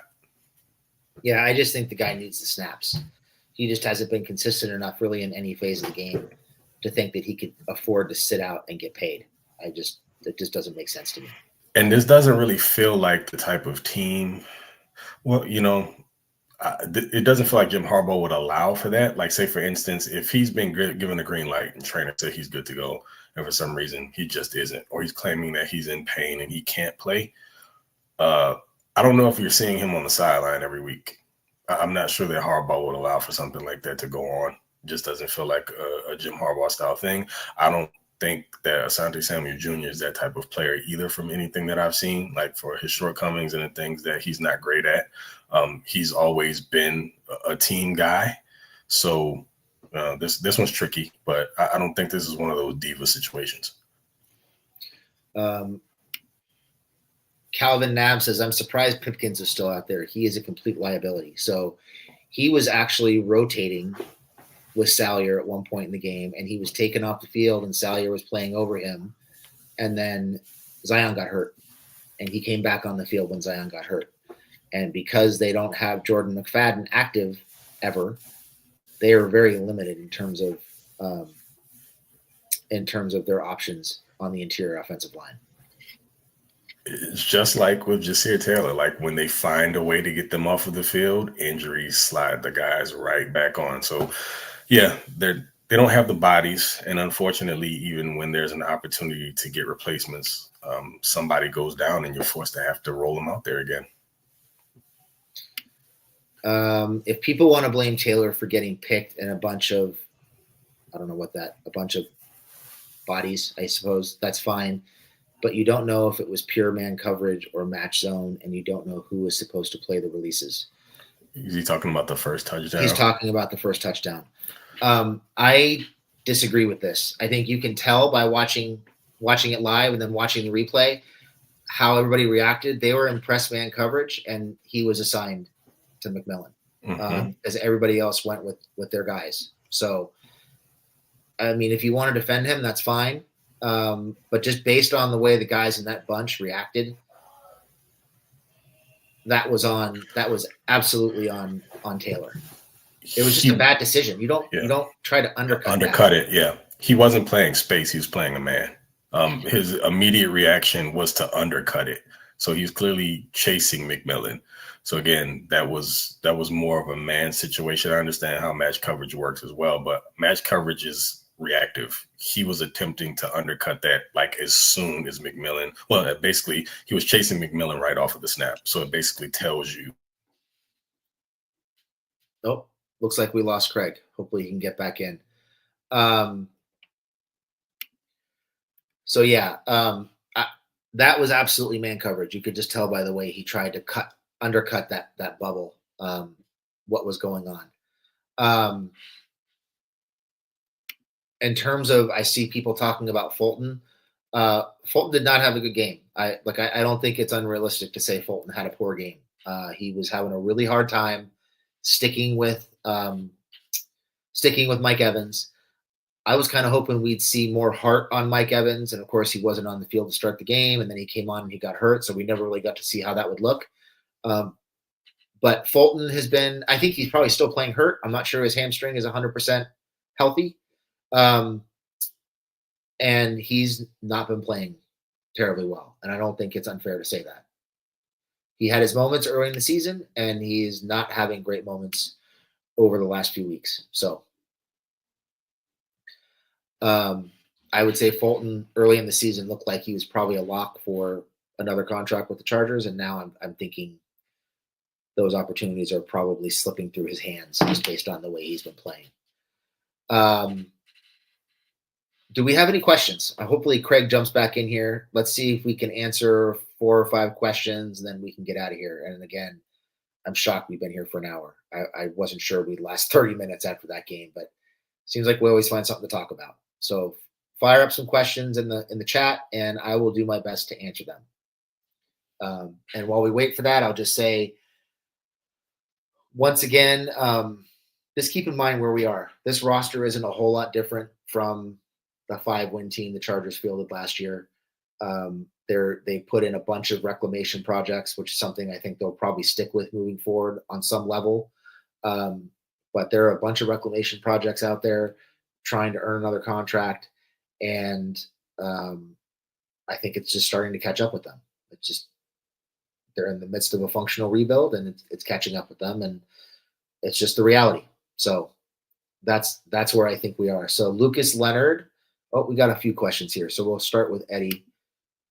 Yeah, I just think the guy needs the snaps. He just hasn't been consistent enough really in any phase of the game to think that he could afford to sit out and get paid. It just doesn't make sense to me. And this doesn't really feel like the type of team. Well, you know, it doesn't feel like Jim Harbaugh would allow for that. Like, say, for instance, if he's been given a green light and trainer said he's good to go, and for some reason he just isn't, or he's claiming that he's in pain and he can't play, I don't know if you're seeing him on the sideline every week. I'm not sure that Harbaugh would allow for something like that to go on. It just doesn't feel like a Jim Harbaugh style thing. I don't think that Asante Samuel Jr. is that type of player either from anything that I've seen, like for his shortcomings and the things that he's not great at. He's always been a team guy. So this one's tricky, but I don't think this is one of those diva situations. Calvin Nab says, I'm surprised Pipkins is still out there. He is a complete liability. So he was actually rotating with Salyer at one point in the game, and he was taken off the field, and Salyer was playing over him. And then Zion got hurt, and he came back on the field when Zion got hurt. And because they don't have Jordan McFadden active ever, they are very limited in terms of their options on the interior offensive line. It's just like with Jasir Taylor. Like, when they find a way to get them off of the field, injuries slide the guys right back on. So, yeah, they don't have the bodies. And unfortunately, even when there's an opportunity to get replacements, somebody goes down and you're forced to have to roll them out there again. If people want to blame Taylor for getting picked and a bunch of bodies, I suppose, that's fine. But you don't know if it was pure man coverage or match zone, and you don't know who was supposed to play the releases. Is he talking about the first touchdown? He's talking about the first touchdown. I disagree with this. I think you can tell by watching it live and then watching the replay how everybody reacted. They were in press man coverage, and he was assigned to McMillan as everybody else went with their guys. So, I mean, if you want to defend him, that's fine. But just based on the way the guys in that bunch reacted, that was absolutely on Taylor. It was just a bad decision. You don't try to undercut it. Yeah. He wasn't playing space. He was playing a man. His immediate reaction was to undercut it. So he's clearly chasing McMillan. So again, that was more of a man situation. I understand how match coverage works as well, but match coverage is reactive. He was attempting to undercut that like as soon as McMillan. Well, basically, he was chasing McMillan right off of the snap. So it basically tells you. Oh, looks like we lost Craig. Hopefully he can get back in. That was absolutely man coverage. You could just tell by the way he tried to undercut that bubble, what was going on. In terms of, I see people talking about Fulton. Fulton did not have a good game. I don't think it's unrealistic to say Fulton had a poor game. He was having a really hard time sticking with Mike Evans. I was kind of hoping we'd see more heart on Mike Evans, and of course he wasn't on the field to start the game, and then he came on and he got hurt, so we never really got to see how that would look. But Fulton has been, I think he's probably still playing hurt. I'm not sure his hamstring is 100% healthy. And he's not been playing terribly well. And I don't think it's unfair to say that. He had his moments early in the season, and he's not having great moments over the last few weeks. So I would say Fulton early in the season looked like he was probably a lock for another contract with the Chargers. And now I'm thinking those opportunities are probably slipping through his hands just based on the way he's been playing. Do we have any questions? Hopefully Craig jumps back in here. Let's see if we can answer 4 or 5 questions, and then we can get out of here. And again, I'm shocked we've been here for an hour. I wasn't sure we'd last 30 minutes after that game, but seems like we always find something to talk about. So fire up some questions in the chat, and I will do my best to answer them. And while we wait for that, I'll just say, once again, just keep in mind where we are. This roster isn't a whole lot different from the 5-win team the Chargers fielded last year. They put in a bunch of reclamation projects, which is something I think they'll probably stick with moving forward on some level. But there are a bunch of reclamation projects out there trying to earn another contract, and I think it's just starting to catch up with them. It's just they're in the midst of a functional rebuild, and it's catching up with them, and it's just the reality. So that's where I think we are. So Lucas Leonard. Oh, we got a few questions here. So we'll start with Eddie.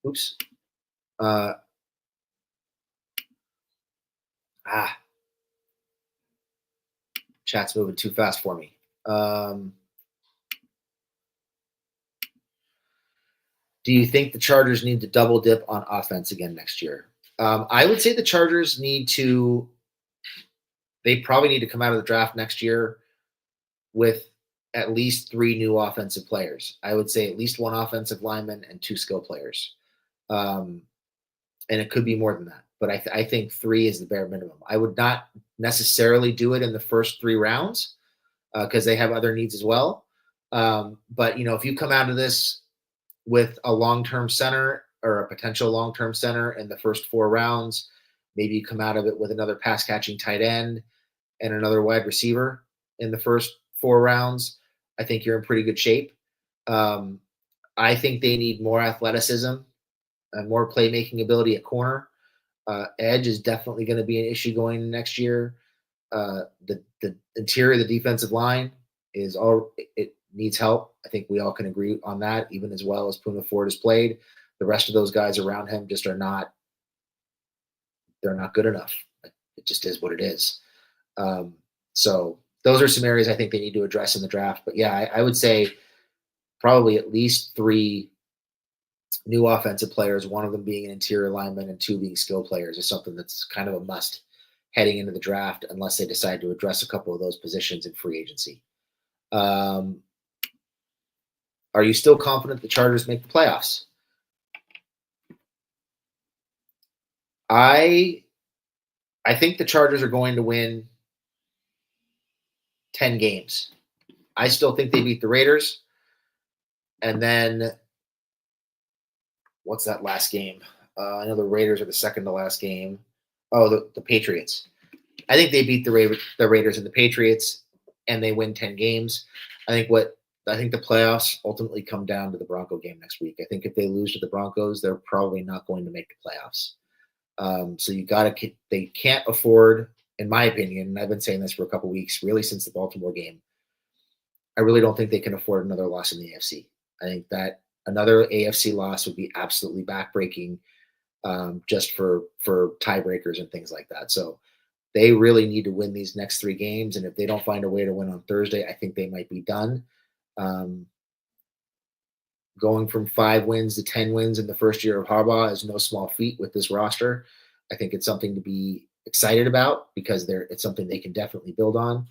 Oops. Chat's moving too fast for me. Do you think the Chargers need to double dip on offense again next year? I would say the Chargers they probably need to come out of the draft next year with at least 3 new offensive players. I would say at least 1 offensive lineman and 2 skill players. And it could be more than that. But I think 3 is the bare minimum. I would not necessarily do it in the first 3 rounds because they have other needs as well. But, if you come out of this with a long-term center or a potential long-term center in the first 4 rounds, maybe you come out of it with another pass-catching tight end and another wide receiver in the first 4 rounds, I think you're in pretty good shape. I think they need more athleticism and more playmaking ability at corner. Edge is definitely going to be an issue going next year. The interior of the defensive line it needs help. I think we all can agree on that, even as well as Puna Ford has played. The rest of those guys around him just they're not good enough. It just is what it is. So those are some areas I think they need to address in the draft. But yeah, I would say probably at least 3 new offensive players, 1 of them being an interior lineman and 2 being skill players, is something that's kind of a must heading into the draft, unless they decide to address a couple of those positions in free agency. Are you still confident the Chargers make the playoffs? I think the Chargers are going to win 10 games. I still think they beat the Raiders. And then what's that last game? I know the Raiders are the second to last game. Oh, the Patriots. I think they beat the Raiders and the Patriots, and they win 10 games. I think the playoffs ultimately come down to the Bronco game next week. I think if they lose to the Broncos, they're probably not going to make the playoffs. So they can't afford, in my opinion, and I've been saying this for a couple of weeks, really since the Baltimore game, I really don't think they can afford another loss in the AFC. I think that another AFC loss would be absolutely backbreaking, just for tiebreakers and things like that. So they really need to win these next 3 games. And if they don't find a way to win on Thursday, I think they might be done. Going from 5 wins to 10 wins in the first year of Harbaugh is no small feat with this roster. I think it's something to be excited about because it's something they can definitely build on.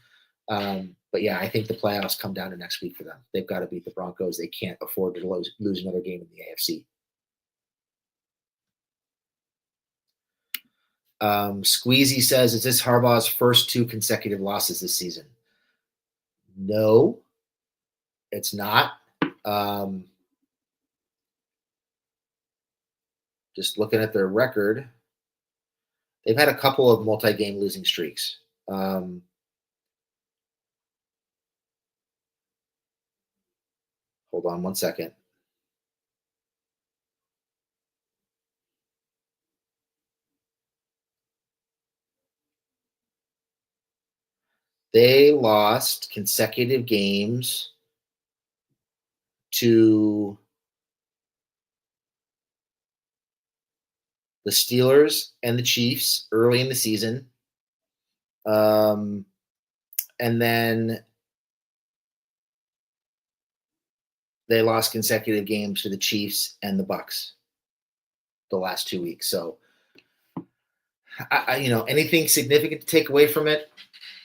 But yeah, I think the playoffs come down to next week for them. They've got to beat the Broncos. They can't afford to lose another game in the AFC. Squeezy says, is this Harbaugh's first 2 consecutive losses this season? No, it's not. Just looking at their record, they've had a couple of multi-game losing streaks. Hold on one second. They lost consecutive games to the Steelers and the Chiefs early in the season. And then they lost consecutive games to the Chiefs and the Bucs the last 2 weeks. So, anything significant to take away from it,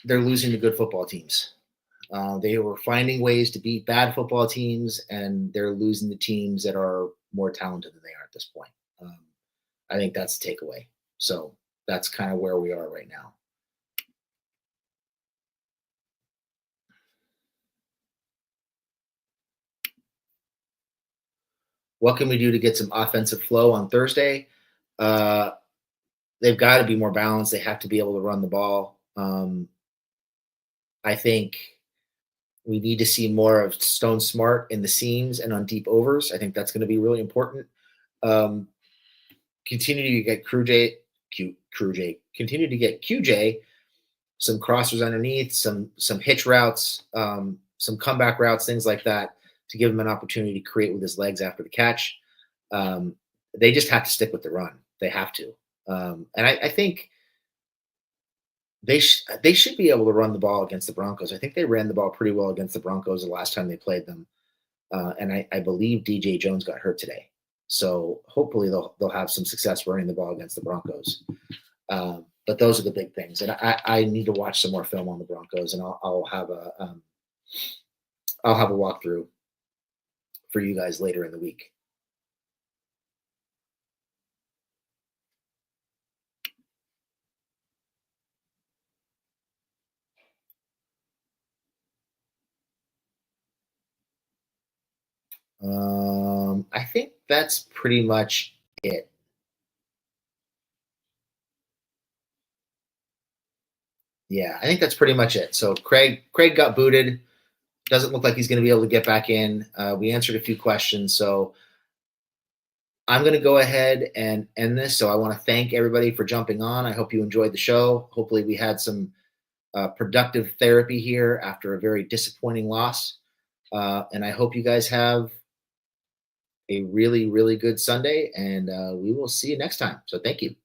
they're losing to good football teams. They were finding ways to beat bad football teams, and they're losing the teams that are more talented than they are at this point. I think that's the takeaway. So that's kind of where we are right now. What can we do to get some offensive flow on Thursday? They've got to be more balanced. They have to be able to run the ball. I think we need to see more of Stone Smart in the seams and on deep overs. I think that's going to be really important. Continue to get continue to get QJ some crossers underneath, some hitch routes, some comeback routes, things like that, to give him an opportunity to create with his legs after the catch. They just have to stick with the run. They have to. And I think they should be able to run the ball against the Broncos. I think they ran the ball pretty well against the Broncos the last time they played them. And I believe DJ Jones got hurt today. So hopefully they'll have some success running the ball against the Broncos. But those are the big things. And I need to watch some more film on the Broncos, and I'll have a walkthrough for you guys later in the week. I think that's pretty much it. Yeah, I think that's pretty much it. So Craig got booted. Doesn't look like he's going to be able to get back in. We answered a few questions, so I'm going to go ahead and end this. So I want to thank everybody for jumping on. I hope you enjoyed the show. Hopefully we had some productive therapy here after a very disappointing loss. And I hope you guys have a really, really good Sunday, and we will see you next time. So thank you.